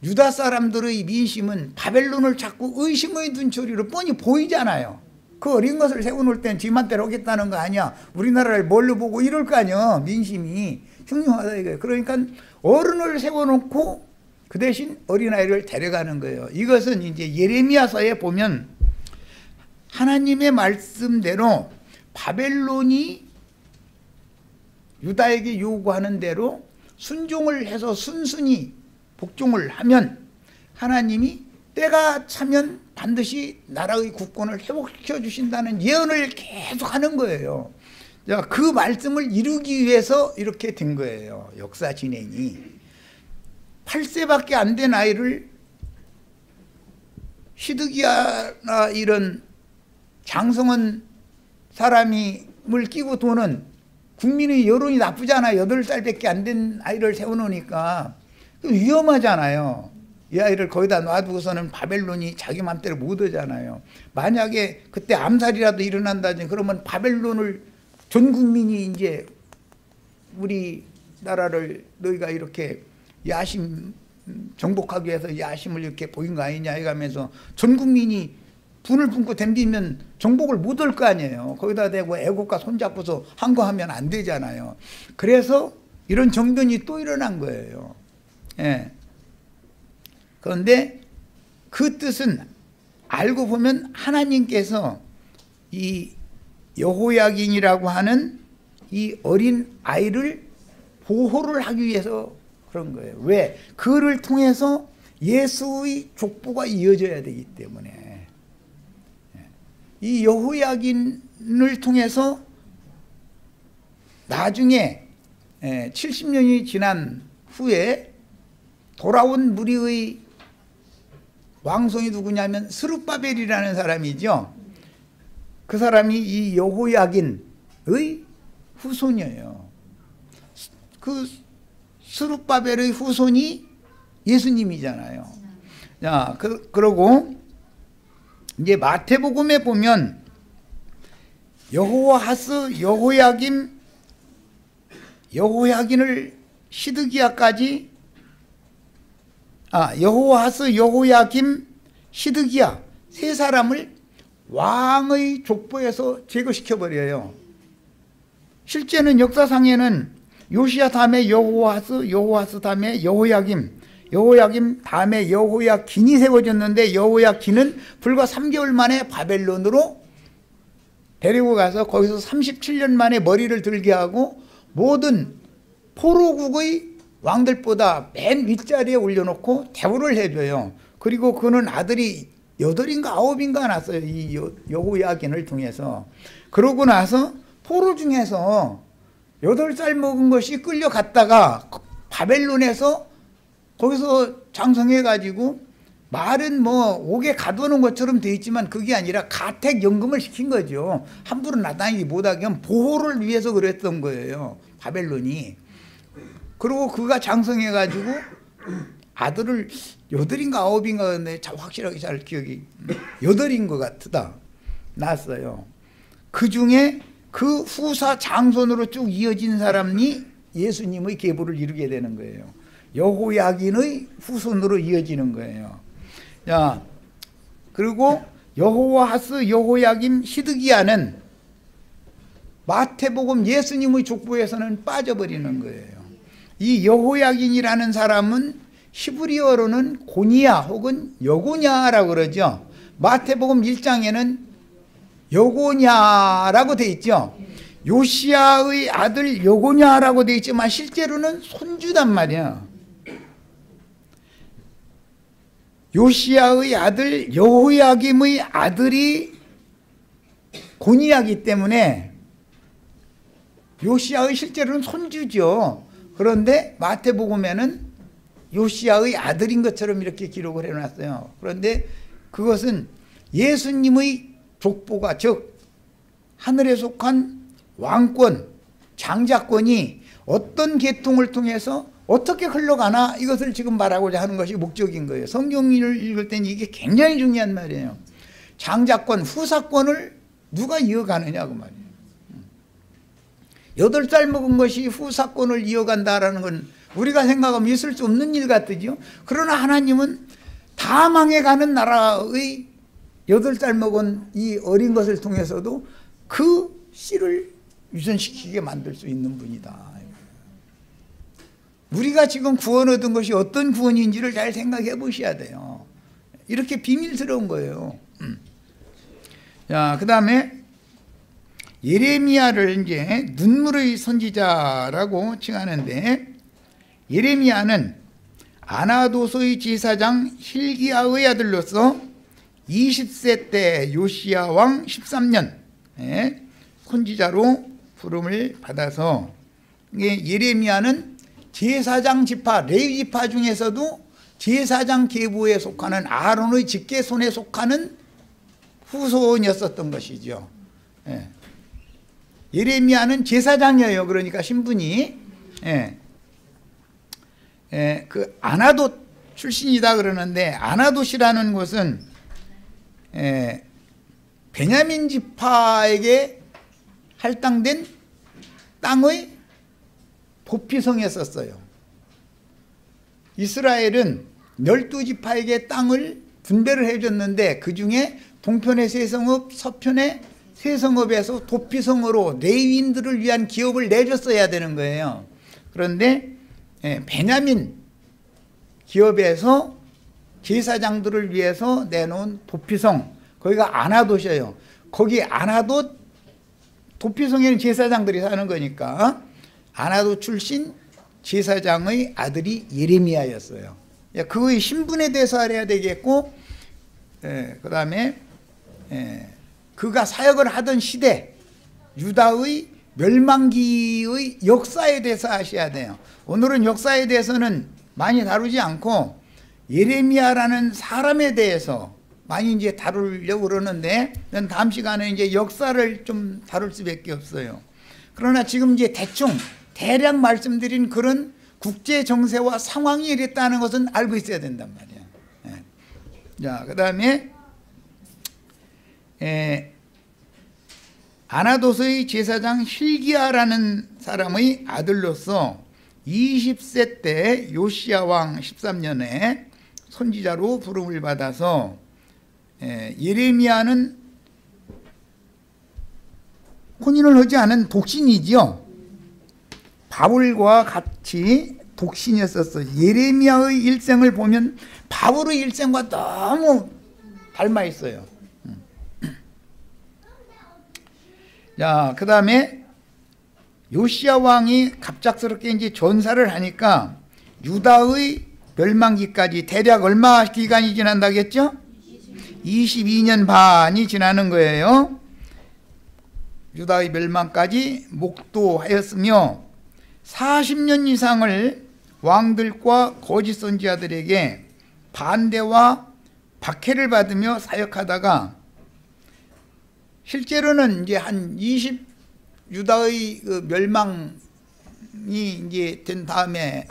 유다 사람들의 민심은 바벨론을 자꾸 의심의 눈초리로 뻔히 보이잖아요. 그 어린 것을 세워놓을 땐 뒤만대로 오겠다는 거 아니야. 우리나라를 뭘로 보고 이럴 거 아니야. 민심이 흉흉하다 이거예요. 그러니까 어른을 세워놓고 그 대신 어린아이를 데려가는 거예요. 이것은 이제 예레미야서에 보면 하나님의 말씀대로 바벨론이 유다에게 요구하는 대로 순종을 해서 순순히 복종을 하면 하나님이 때가 차면 반드시 나라의 국권을 회복시켜 주신다는 예언을 계속 하는 거예요. 그 말씀을 이루기 위해서 이렇게 된 거예요. 역사 진행이. 8세밖에 안 된 아이를 시드기야나 이런 장성한 사람을 끼고 도는 국민의 여론이 나쁘잖아요. 8살밖에 안 된 아이를 세워놓으니까 위험하잖아요. 이 아이를 거기다 놔두고서는 바벨론이 자기 맘대로 못 오잖아요. 만약에 그때 암살이라도 일어난다든지 그러면 바벨론을 전 국민이 이제 우리나라를 너희가 이렇게 야심 정복하기 위해서 야심을 이렇게 보인 거 아니냐 해가면서 전 국민이 분을 품고 덤비면 정복을 못 할 거 아니에요. 거기다 대고 애국가 손잡고서 한 거 하면 안 되잖아요. 그래서 이런 정변이 또 일어난 거예요. 예. 그런데 그 뜻은 알고 보면 하나님께서 이 여호야긴이라고 하는 이 어린 아이를 보호를 하기 위해서 그런 거예요. 왜? 그를 통해서 예수의 족보가 이어져야 되기 때문에. 이 여호야긴을 통해서 나중에 70년이 지난 후에 돌아온 무리의 왕성이 누구냐면 스룹바벨이라는 사람이죠. 그 사람이 이 여호야긴의 후손이에요. 그 스룹바벨의 후손이 예수님이잖아요. 자, 그러고 이제 마태복음에 보면 여호와하스 여호야긴을 시드기야까지 여호와하스 여호야김 시드기야 세 사람을 왕의 족보에서 제거시켜버려요. 실제는 역사상에는 요시야 다음에 여호와하스 다음에 여호야김 다음에 여호야긴이 세워졌는데 여호야긴은 불과 3개월 만에 바벨론으로 데리고 가서 거기서 37년 만에 머리를 들게 하고 모든 포로국의 왕들보다 맨 윗자리에 올려놓고 대우를 해줘요. 그리고 그는 아들이 8인가 9인가 낳았어요. 이 여호야긴을 통해서. 그러고 나서 포로 중에서 8살 먹은 것이 끌려갔다가 바벨론에서 거기서 장성해가지고 말은 뭐 옥에 가두는 것처럼 돼 있지만 그게 아니라 가택연금을 시킨 거죠. 함부로 나다니지 못하게 보호를 위해서 그랬던 거예요. 바벨론이. 그리고 그가 장성해가지고 아들을 8인가 9인가 근데 확실하게 잘 기억이 8인 것 같다 낳았어요. 그 중에 그 후사 장손으로 쭉 이어진 사람이 예수님의 계보를 이루게 되는 거예요. 여호야긴의 후손으로 이어지는 거예요. 자, 그리고 여호와하스 여호야김 시드기야는 마태복음 예수님의 족보에서는 빠져버리는 거예요. 이 여호야긴이라는 사람은 히브리어로는 고니야 혹은 여고냐라고 그러죠. 마태복음 1장에는 여고냐라고 돼 있죠. 요시야의 아들 여고냐라고 돼 있지만 실제로는 손주단 말이야. 요시야의 아들 여호야김의 아들이 고니야기 때문에 요시야의 실제로는 손주죠. 그런데 마태복음에는 요시야의 아들인 것처럼 이렇게 기록을 해놨어요. 그런데 그것은 예수님의 족보가 즉 하늘에 속한 왕권, 장자권이 어떤 계통을 통해서 어떻게 흘러가나 이것을 지금 말하고자 하는 것이 목적인 거예요. 성경을 읽을 때는 이게 굉장히 중요한 말이에요. 장자권, 후사권을 누가 이어가느냐 그 말이에요. 8살 먹은 것이 후사권을 이어간다라는 건 우리가 생각하면 있을 수 없는 일 같으죠. 그러나 하나님은 다 망해가는 나라의 8살 먹은 이 어린 것을 통해서도 그 씨를 유전시키게 만들 수 있는 분이다. 우리가 지금 구원 얻은 것이 어떤 구원인지를 잘 생각해 보셔야 돼요. 이렇게 비밀스러운 거예요. 자, 그 다음에 예레미야를 이제 눈물의 선지자라고 칭하는데 예레미야는 아나도소의 제사장 hil기야의 아들로서 20세 때 요시야 왕 13년 선지자로 부름을 받아서, 예레미야는 제사장 지파, 레위 지파 중에서도 제사장 계보에 속하는 아론의 직계손에 속하는 후손이었었던 것이죠. 예레미야는 제사장이에요. 그러니까 신분이 그 아나돗 출신이다 그러는데, 아나돗이라는 곳은 베냐민 지파에게 할당된 땅의 도피성이었어요. 이스라엘은 12지파에게 땅을 분배를 해줬는데, 그 중에 동편의 세 성읍, 서편의 세 성읍에서 도피성으로 레위인들을 위한 기업을 내줬어야 되는 거예요. 그런데 베냐민 기업에서 제사장들을 위해서 내놓은 도피성, 거기가 아나돗이에요. 거기 아나돗 도피성에는 제사장들이 사는 거니까 아나돗 출신 제사장의 아들이 예레미야였어요. 그의 신분에 대해서 알아야 되겠고, 그 다음에 그가 사역을 하던 시대, 유다의 멸망기의 역사에 대해서 아셔야 돼요. 오늘은 역사에 대해서는 많이 다루지 않고 예레미야라는 사람에 대해서 많이 이제 다루려고 그러는데, 다음 시간에 이제 역사를 좀 다룰 수밖에 없어요. 그러나 지금 이제 대략 말씀드린 그런 국제 정세와 상황이 이랬다는 것은 알고 있어야 된단 말이에요. 자, 그 다음에 아나돗의 제사장 hil기야라는 사람의 아들로서 20세 때 요시야 왕 13년에 선지자로 부름을 받아서, 예레미야는 혼인을 하지 않은 독신이지요. 바울과 같이 독신이었었어요. 예레미야의 일생을 보면 바울의 일생과 너무 닮아 있어요. 자, 그 다음에 요시야 왕이 갑작스럽게 이제 전사를 하니까 유다의 멸망기까지 대략 얼마 기간이 지난다겠죠? 22년 반이 지나는 거예요. 유다의 멸망까지 목도하였으며 40년 이상을 왕들과 거짓 선지자들에게 반대와 박해를 받으며 사역하다가, 실제로는 이제 한 유다의 그 멸망이 이제 된 다음에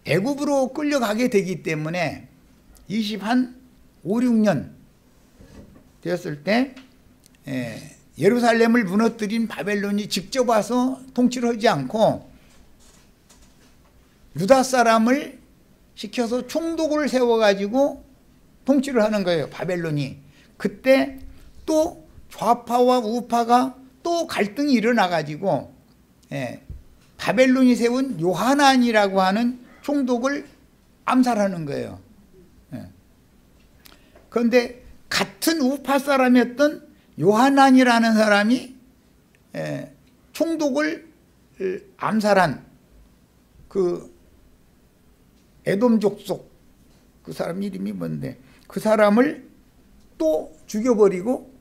애굽으로 끌려가게 되기 때문에 5, 6년 되었을 때 예루살렘을 무너뜨린 바벨론이 직접 와서 통치를 하지 않고 유다 사람을 시켜서 총독을 세워가지고 통치를 하는 거예요, 바벨론이. 그때 또 좌파와 우파가 또 갈등이 일어나가지고 바벨론이 세운 요하난이라고 하는 총독을 암살하는 거예요. 그런데 같은 우파 사람이었던 요하난이라는 사람이 총독을 암살한 그 에돔 족속, 그 사람 이름이 뭔데, 그 사람을 또 죽여버리고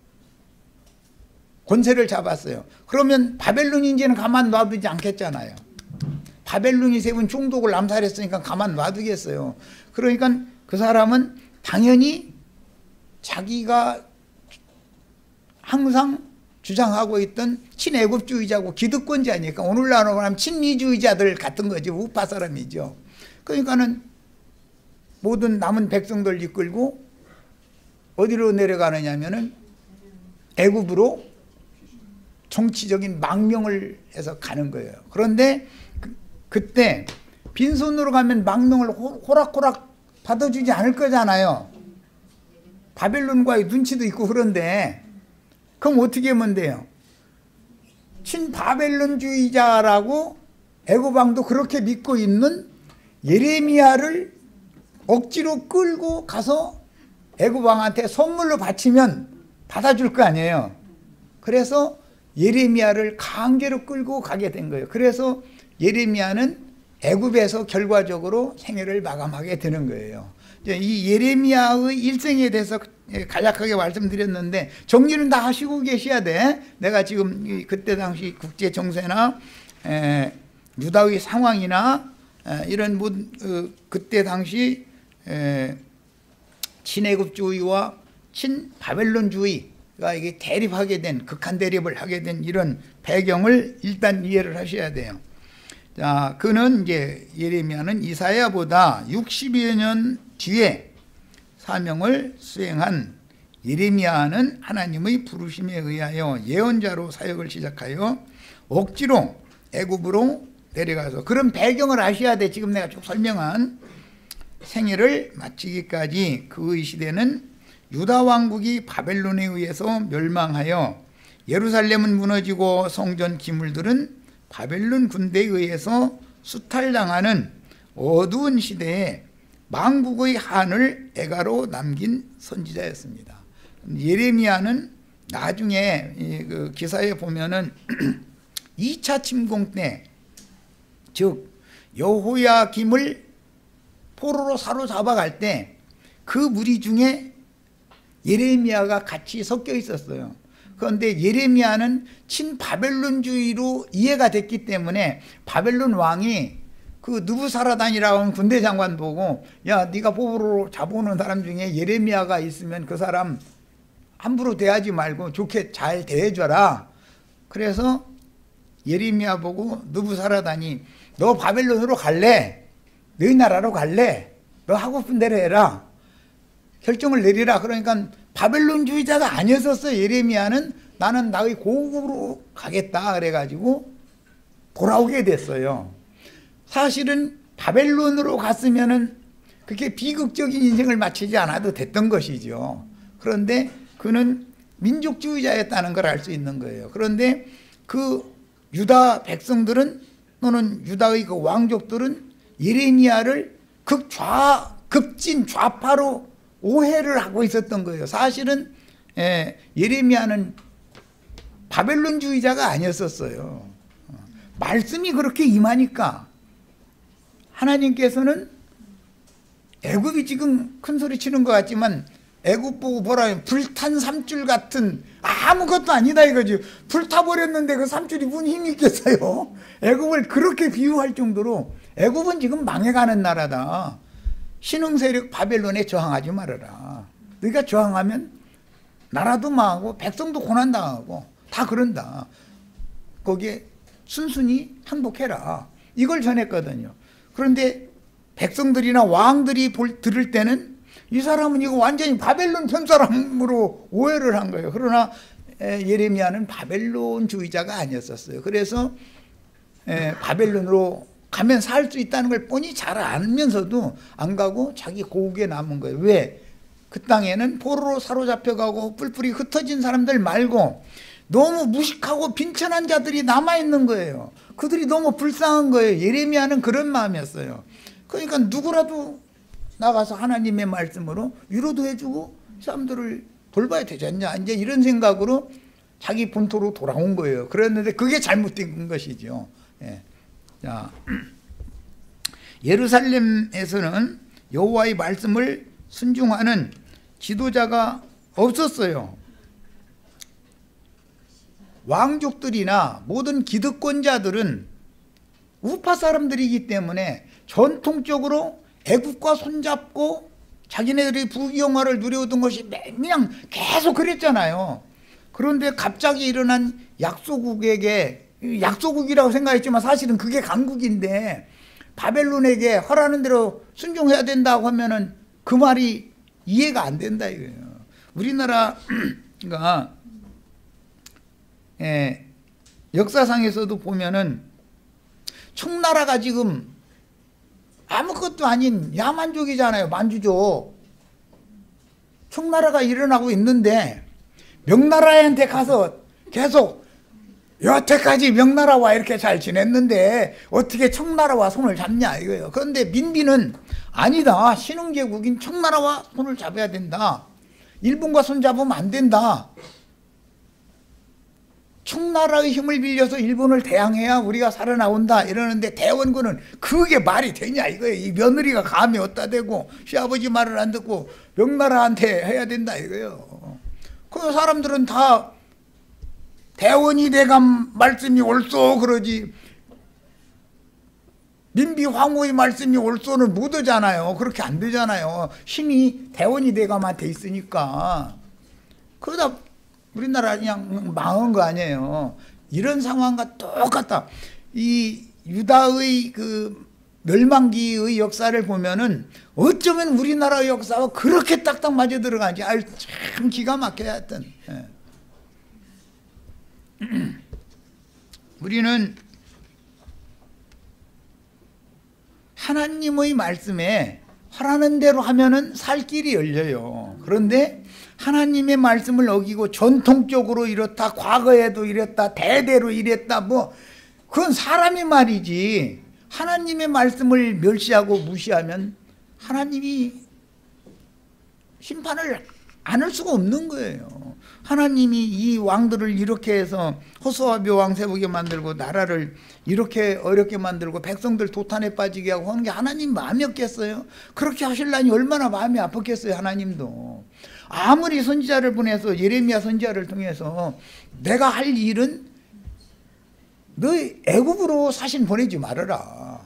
권세를 잡았어요. 그러면 바벨론이 이제는 가만 놔두지 않겠잖아요. 바벨론이 세운 총독을 암살했으니까 가만 놔두겠어요. 그러니까 그 사람은 당연히 자기가 항상 주장하고 있던 친애국주의자고 기득권자니까, 오늘날로 말하면 친미주의자들 같은 거지, 우파 사람이죠. 그러니까는 모든 남은 백성들 이끌고 어디로 내려가느냐면은 애굽으로 정치적인 망명을 해서 가는 거예요. 그런데 그때 빈손으로 가면 망명을 호락호락 받아주지 않을 거잖아요. 바벨론과의 눈치도 있고. 그런데 그럼 어떻게 하면 돼요? 친바벨론주의자라고 애굽왕도 그렇게 믿고 있는 예레미야를 억지로 끌고 가서 애굽왕한테 선물로 바치면 받아줄 거 아니에요. 그래서 예레미야를 강제로 끌고 가게 된 거예요. 그래서 예레미야는 애굽에서 결과적으로 생애를 마감하게 되는 거예요. 이 예레미야의 일생에 대해서 간략하게 말씀드렸는데 정리는 다 하시고 계셔야 돼. 내가 지금 그때 당시 국제 정세나 유다의 상황이나 이런 그때 당시 친애굽주의와 친바벨론주의가 이게 대립하게 된, 극한 대립을 하게 된 이런 배경을 일단 이해를 하셔야 돼요. 자, 그는 이제 예레미야는 이사야보다 60여 년 뒤에 사명을 수행한 예레미야는 하나님의 부르심에 의하여 예언자로 사역을 시작하여 억지로 애굽으로 내려가서, 그런 배경을 아셔야 돼. 지금 내가 쭉 설명한 생애를 마치기까지 그의 시대는 유다 왕국이 바벨론에 의해서 멸망하여 예루살렘은 무너지고 성전 기물들은 바벨론 군대에 의해서 수탈당하는 어두운 시대에 망국의 한을 애가로 남긴 선지자였습니다. 예레미야는 나중에 그 기사에 보면은 2차 침공 때, 즉 여호야김을 포로로 사로잡아갈 때 그 무리 중에 예레미야가 같이 섞여 있었어요. 그런데 예레미야는 친바벨론주의로 이해가 됐기 때문에 바벨론 왕이 그 느부사라단이라고 하는 군대 장관 보고, 야, 네가 포로로 잡아오는 사람 중에 예레미야가 있으면 그 사람 함부로 대하지 말고 좋게 잘 대해줘라. 그래서 예레미야 보고 느부사라단이, 너 바벨론으로 갈래? 너희 나라로 갈래? 너 하고 싶은 대로 해라. 결정을 내리라. 그러니까 바벨론주의자가 아니었었어요. 예레미야는 나는 나의 고국으로 가겠다 그래가지고 돌아오게 됐어요. 사실은 바벨론으로 갔으면은 그렇게 비극적인 인생을 마치지 않아도 됐던 것이죠. 그런데 그는 민족주의자였다는 걸 알 수 있는 거예요. 그런데 그 유다 백성들은, 또는 유다의 그 왕족들은 예레미야를 급진 좌파로 오해를 하고 있었던 거예요. 사실은 예레미야는 바벨론주의자가 아니었었어요. 말씀이 그렇게 임하니까 하나님께서는, 애굽이 지금 큰 소리 치는 것 같지만 애굽 보고 뭐라, 불탄 삼줄 같은 아무것도 아니다 이거지. 불타버렸는데 그 삼줄이 무슨 힘이 있겠어요. 애굽을 그렇게 비유할 정도로 애굽은 지금 망해가는 나라다. 신흥세력 바벨론에 저항하지 말아라. 너희가 저항하면 나라도 망하고 백성도 고난당하고 다 그런다. 거기에 순순히 항복해라. 이걸 전했거든요. 그런데 백성들이나 왕들이 들을 때는 이 사람은 이거 완전히 바벨론 편 사람으로 오해를 한 거예요. 그러나 예레미야는 바벨론주의자가 아니었었어요. 그래서 바벨론으로 가면 살 수 있다는 걸 뻔히 잘 알면서도 안 가고 자기 고국에 남은 거예요. 왜? 그 땅에는 포로로 사로잡혀가고 뿔뿔이 흩어진 사람들 말고 너무 무식하고 빈천한 자들이 남아있는 거예요. 그들이 너무 불쌍한 거예요. 예레미야는 그런 마음이었어요. 그러니까 누구라도 나가서 하나님의 말씀으로 위로도 해주고 사람들을 돌봐야 되지 않냐, 이제 이런 생각으로 자기 본토로 돌아온 거예요. 그랬는데 그게 잘못된 것이죠. 예. 자, 예루살렘에서는 여호와의 말씀을 순종하는 지도자가 없었어요. 왕족들이나 모든 기득권자들은 우파 사람들이기 때문에 전통적으로 애국과 손잡고 자기네들이 부귀영화를 누려오던 것이 그냥 계속 그랬잖아요. 그런데 갑자기 일어난 약소국에게, 약소국이라고 생각했지만 사실은 그게 강국인데 바벨론에게 허라는 대로 순종해야 된다고 하면은 그 말이 이해가 안 된다 이거예요. 우리나라가 역사상에서도 보면은 청나라가 지금 아무것도 아닌 야만족이잖아요. 만주족. 청나라가 일어나고 있는데 명나라한테 가서 계속 여태까지 명나라와 이렇게 잘 지냈는데 어떻게 청나라와 손을 잡냐 이거예요. 그런데 민비는 아니다. 신흥제국인 청나라와 손을 잡아야 된다. 일본과 손 잡으면 안 된다. 청나라의 힘을 빌려서 일본을 대항해야 우리가 살아나온다 이러는데 대원군은 그게 말이 되냐 이거예요. 이 며느리가 감히 어디다 대고 시아버지 말을 안 듣고 명나라한테 해야 된다 이거예요. 그 사람들은 다 대원이 내가 말씀이 옳소 그러지 민비 황후의 말씀이 옳소는 못 하잖아요. 그렇게 안 되잖아요. 힘이 대원이 대감한테 있으니까. 그러다 우리나라 그냥 망한 거 아니에요. 이런 상황과 똑같다. 이 유다의 그 멸망기의 역사를 보면은 어쩌면 우리나라 역사와 그렇게 딱딱 맞아 들어가지. 아유, 참 기가 막혀야 했던. 우리는 하나님의 말씀에 하라는 대로 하면은 살 길이 열려요. 그런데 하나님의 말씀을 어기고 전통적으로 이렇다, 과거에도 이랬다, 대대로 이랬다, 뭐 그건 사람의 말이지. 하나님의 말씀을 멸시하고 무시하면 하나님이 심판을 안 할 수가 없는 거예요. 하나님이 이 왕들을 이렇게 해서 호소아비 왕 세우게 만들고 나라를 이렇게 어렵게 만들고 백성들 도탄에 빠지게 하고 하는 게 하나님 마음이었겠어요? 그렇게 하실라니 얼마나 마음이 아팠겠어요. 하나님도 아무리 선지자를 보내서 예레미야 선지자를 통해서 내가 할 일은 너 애굽으로 사신 보내지 말아라.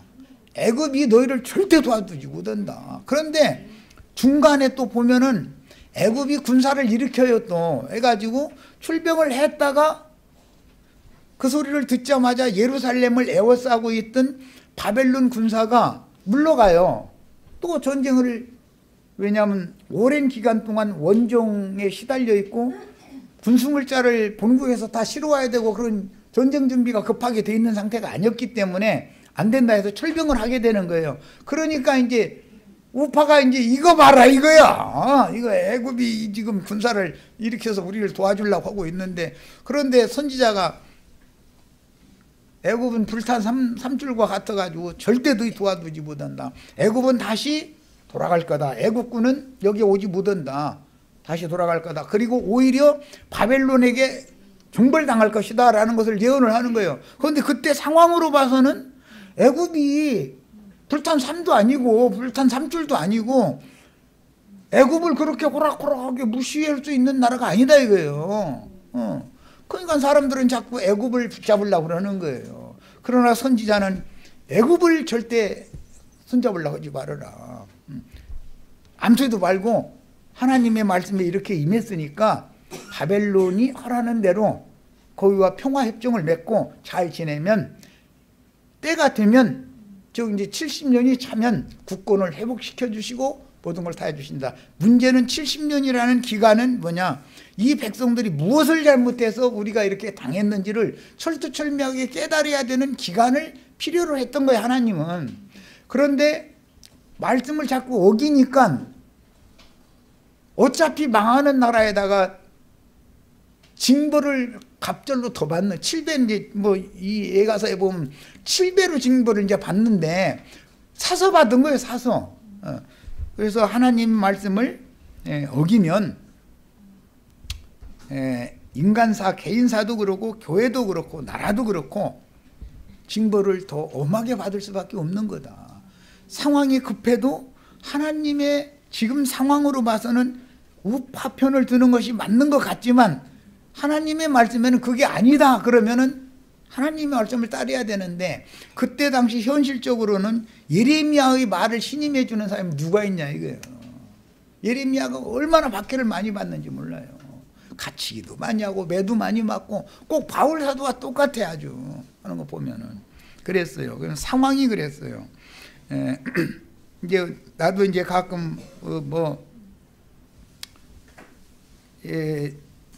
애굽이 너희를 절대 도와주지 못한다. 그런데 중간에 또 보면은 애굽이 군사를 일으켜요 또 해가지고 출병을 했다가 그 소리를 듣자마자 예루살렘을 에워싸고 있던 바벨론 군사가 물러가요. 또 전쟁을 왜냐하면 오랜 기간 동안 원종에 시달려 있고 군수물자를 본국에서 다 실어와야 되고 그런 전쟁 준비가 급하게 돼 있는 상태가 아니었기 때문에 안 된다 해서 철병을 하게 되는 거예요. 그러니까 이제 우파가 이제 이거 봐라 이거야. 이거 애굽이 지금 군사를 일으켜서 우리를 도와주려고 하고 있는데 그런데 선지자가 애굽은 불탄 삼줄과 같아가지고 절대 너희 도와주지 못한다. 애굽은 다시 돌아갈 거다. 애굽군은 여기 오지 못한다. 다시 돌아갈 거다. 그리고 오히려 바벨론에게 종벌당할 것이다 라는 것을 예언을 하는 거예요. 그런데 그때 상황으로 봐서는 애굽이 불탄 3도 아니고 불탄 3줄도 아니고 애굽을 그렇게 호락호락하게 무시할 수 있는 나라가 아니다 이거예요. 그러니까 사람들은 자꾸 애굽을 붙잡으려고 그러는 거예요. 그러나 선지자는 애굽을 절대 손잡으려고 하지 말아라. 암소도 말고 하나님의 말씀에 이렇게 임했으니까 바벨론이 하라는 대로 거기와 평화협정을 맺고 잘 지내면 때가 되면 즉 이제 70년이 차면 국권을 회복시켜 주시고 모든 걸 다 해주신다. 문제는 70년이라는 기간은 뭐냐? 이 백성들이 무엇을 잘못해서 우리가 이렇게 당했는지를 철두철미하게 깨달아야 되는 기간을 필요로 했던 거예요. 하나님은. 그런데 말씀을 자꾸 어기니까 어차피 망하는 나라에다가 징벌을 갑절로 더 받는 7배 이제 뭐 이 예가서에 보면 7배로 징벌을 이제 받는데 사서 받은 거예요. 사서. 그래서 하나님 말씀을 어기면 인간사, 개인사도 그렇고 교회도 그렇고 나라도 그렇고 징벌을 더 엄하게 받을 수밖에 없는 거다. 상황이 급해도 하나님의 지금 상황으로 봐서는 우파 편을 드는 것이 맞는 것 같지만 하나님의 말씀에는 그게 아니다 그러면은 하나님의 말씀을 따라야 되는데 그때 당시 현실적으로는 예레미야의 말을 신임해 주는 사람이 누가 있냐 이거예요. 예레미야가 얼마나 박해를 많이 받는지 몰라요. 갇히기도 많이 하고 매도 많이 맞고 꼭 바울 사도와 똑같아 아주 하는 거 보면은 그랬어요. 그런 상황이 그랬어요. 이제 나도 이제 가끔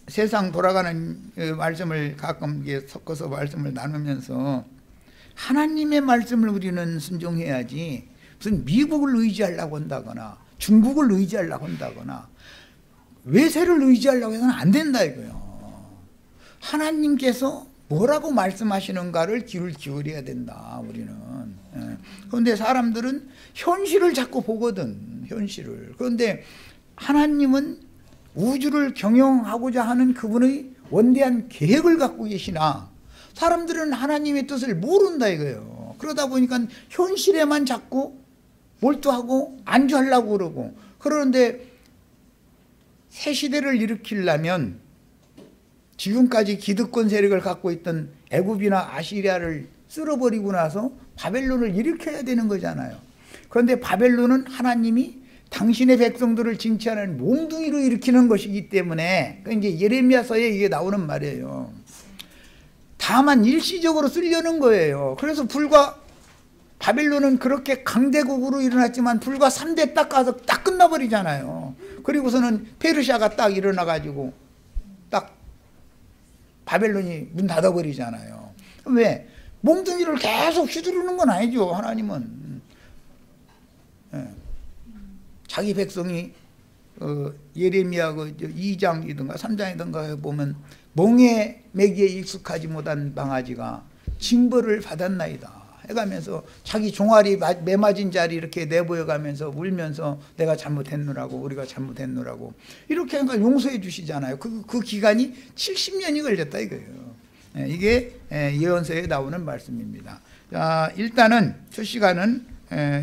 세상 돌아가는 말씀을 가끔 섞어서 말씀을 나누면서 하나님의 말씀을 우리는 순종해야지 무슨 미국을 의지하려고 한다거나 중국을 의지하려고 한다거나 외세를 의지하려고 해서는 안 된다 이거예요. 하나님께서 뭐라고 말씀하시는가를 귀를 기울여야 된다 우리는. 그런데 사람들은 현실을 자꾸 보거든. 현실을. 그런데 하나님은 우주를 경영하고자 하는 그분의 원대한 계획을 갖고 계시나 사람들은 하나님의 뜻을 모른다 이거예요. 그러다 보니까 현실에만 자꾸 몰두하고 안주하려고 그러고, 그러는데 새 시대를 일으키려면 지금까지 기득권 세력을 갖고 있던 애굽이나 아시리아를 쓸어버리고 나서 바벨론을 일으켜야 되는 거잖아요. 그런데 바벨론은 하나님이 당신의 백성들을 징치하는 몽둥이로 일으키는 것이기 때문에, 이제 예레미야서에 이게 나오는 말이에요. 다만 일시적으로 쓰려는 거예요. 그래서 불과 바벨론은 그렇게 강대국으로 일어났지만 불과 3대 딱 가서 딱 끝나버리잖아요. 그리고서는 페르시아가 딱 일어나가지고 딱 바벨론이 문 닫아버리잖아요. 왜? 몽둥이를 계속 휘두르는 건 아니죠. 하나님은 자기 백성이 예레미야 2장이든가 3장이든가 보면 몽에 매기에 익숙하지 못한 방아지가 징벌을 받았나이다 해가면서 자기 종아리 매맞은 자리 이렇게 내보여가면서 울면서 내가 잘못했노라고, 우리가 잘못했노라고 이렇게 하니까 용서해 주시잖아요. 그 기간이 70년이 걸렸다 이거예요. 이게 예언서에 나오는 말씀입니다. 자, 일단은 첫 시간은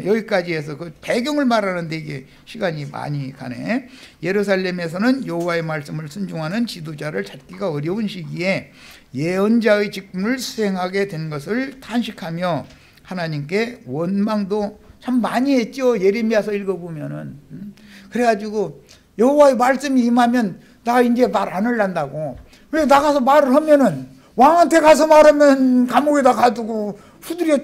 여기까지 해서 그 배경을 말하는데 이게 시간이 많이 가네. 예루살렘에서는 여호와의 말씀을 순종하는 지도자를 찾기가 어려운 시기에 예언자의 직분을 수행하게 된 것을 탄식하며 하나님께 원망도 참 많이 했죠. 예레미야서 읽어보면은. 그래가지고 여호와의 말씀이 임하면 나 이제 말 안 할란다고. 왜 나가서 말을 하면은 왕한테 가서 말하면 감옥에다 가두고 후드려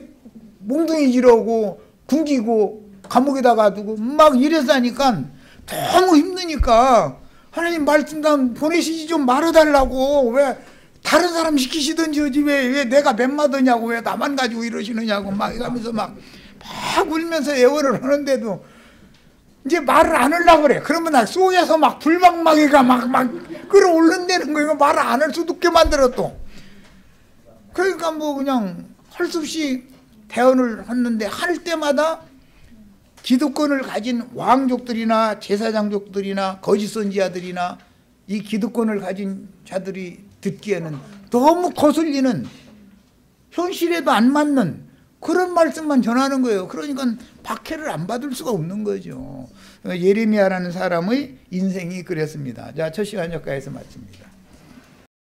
몽둥이 지르고 굶기고 감옥에다 가두고 막 이래서 하니까 너무 힘드니까 하나님 말씀 좀 보내시지 좀 말아달라고. 왜 다른 사람 시키시든지 하지 왜 내가 맴마더냐고, 왜 나만 가지고 이러시느냐고 막 이러면서 막 울면서 애원을 하는데도 이제 말을 안 하려고 그래. 그러면 나 속에서 막 불방망이가 막 끌어올른다는 거예요. 말을 안 할 수도 없게 만들어 또. 그러니까 뭐 그냥 할 수 없이 대언을 했는데 할 때마다 기득권을 가진 왕족들이나 제사장족들이나 거짓 선지자들이나 이 기득권을 가진 자들이 듣기에는 너무 거슬리는, 현실에도 안 맞는 그런 말씀만 전하는 거예요. 그러니까 박해를 안 받을 수가 없는 거죠. 예레미야라는 사람의 인생이 그랬습니다. 자, 첫 시간 여기까지서 마칩니다.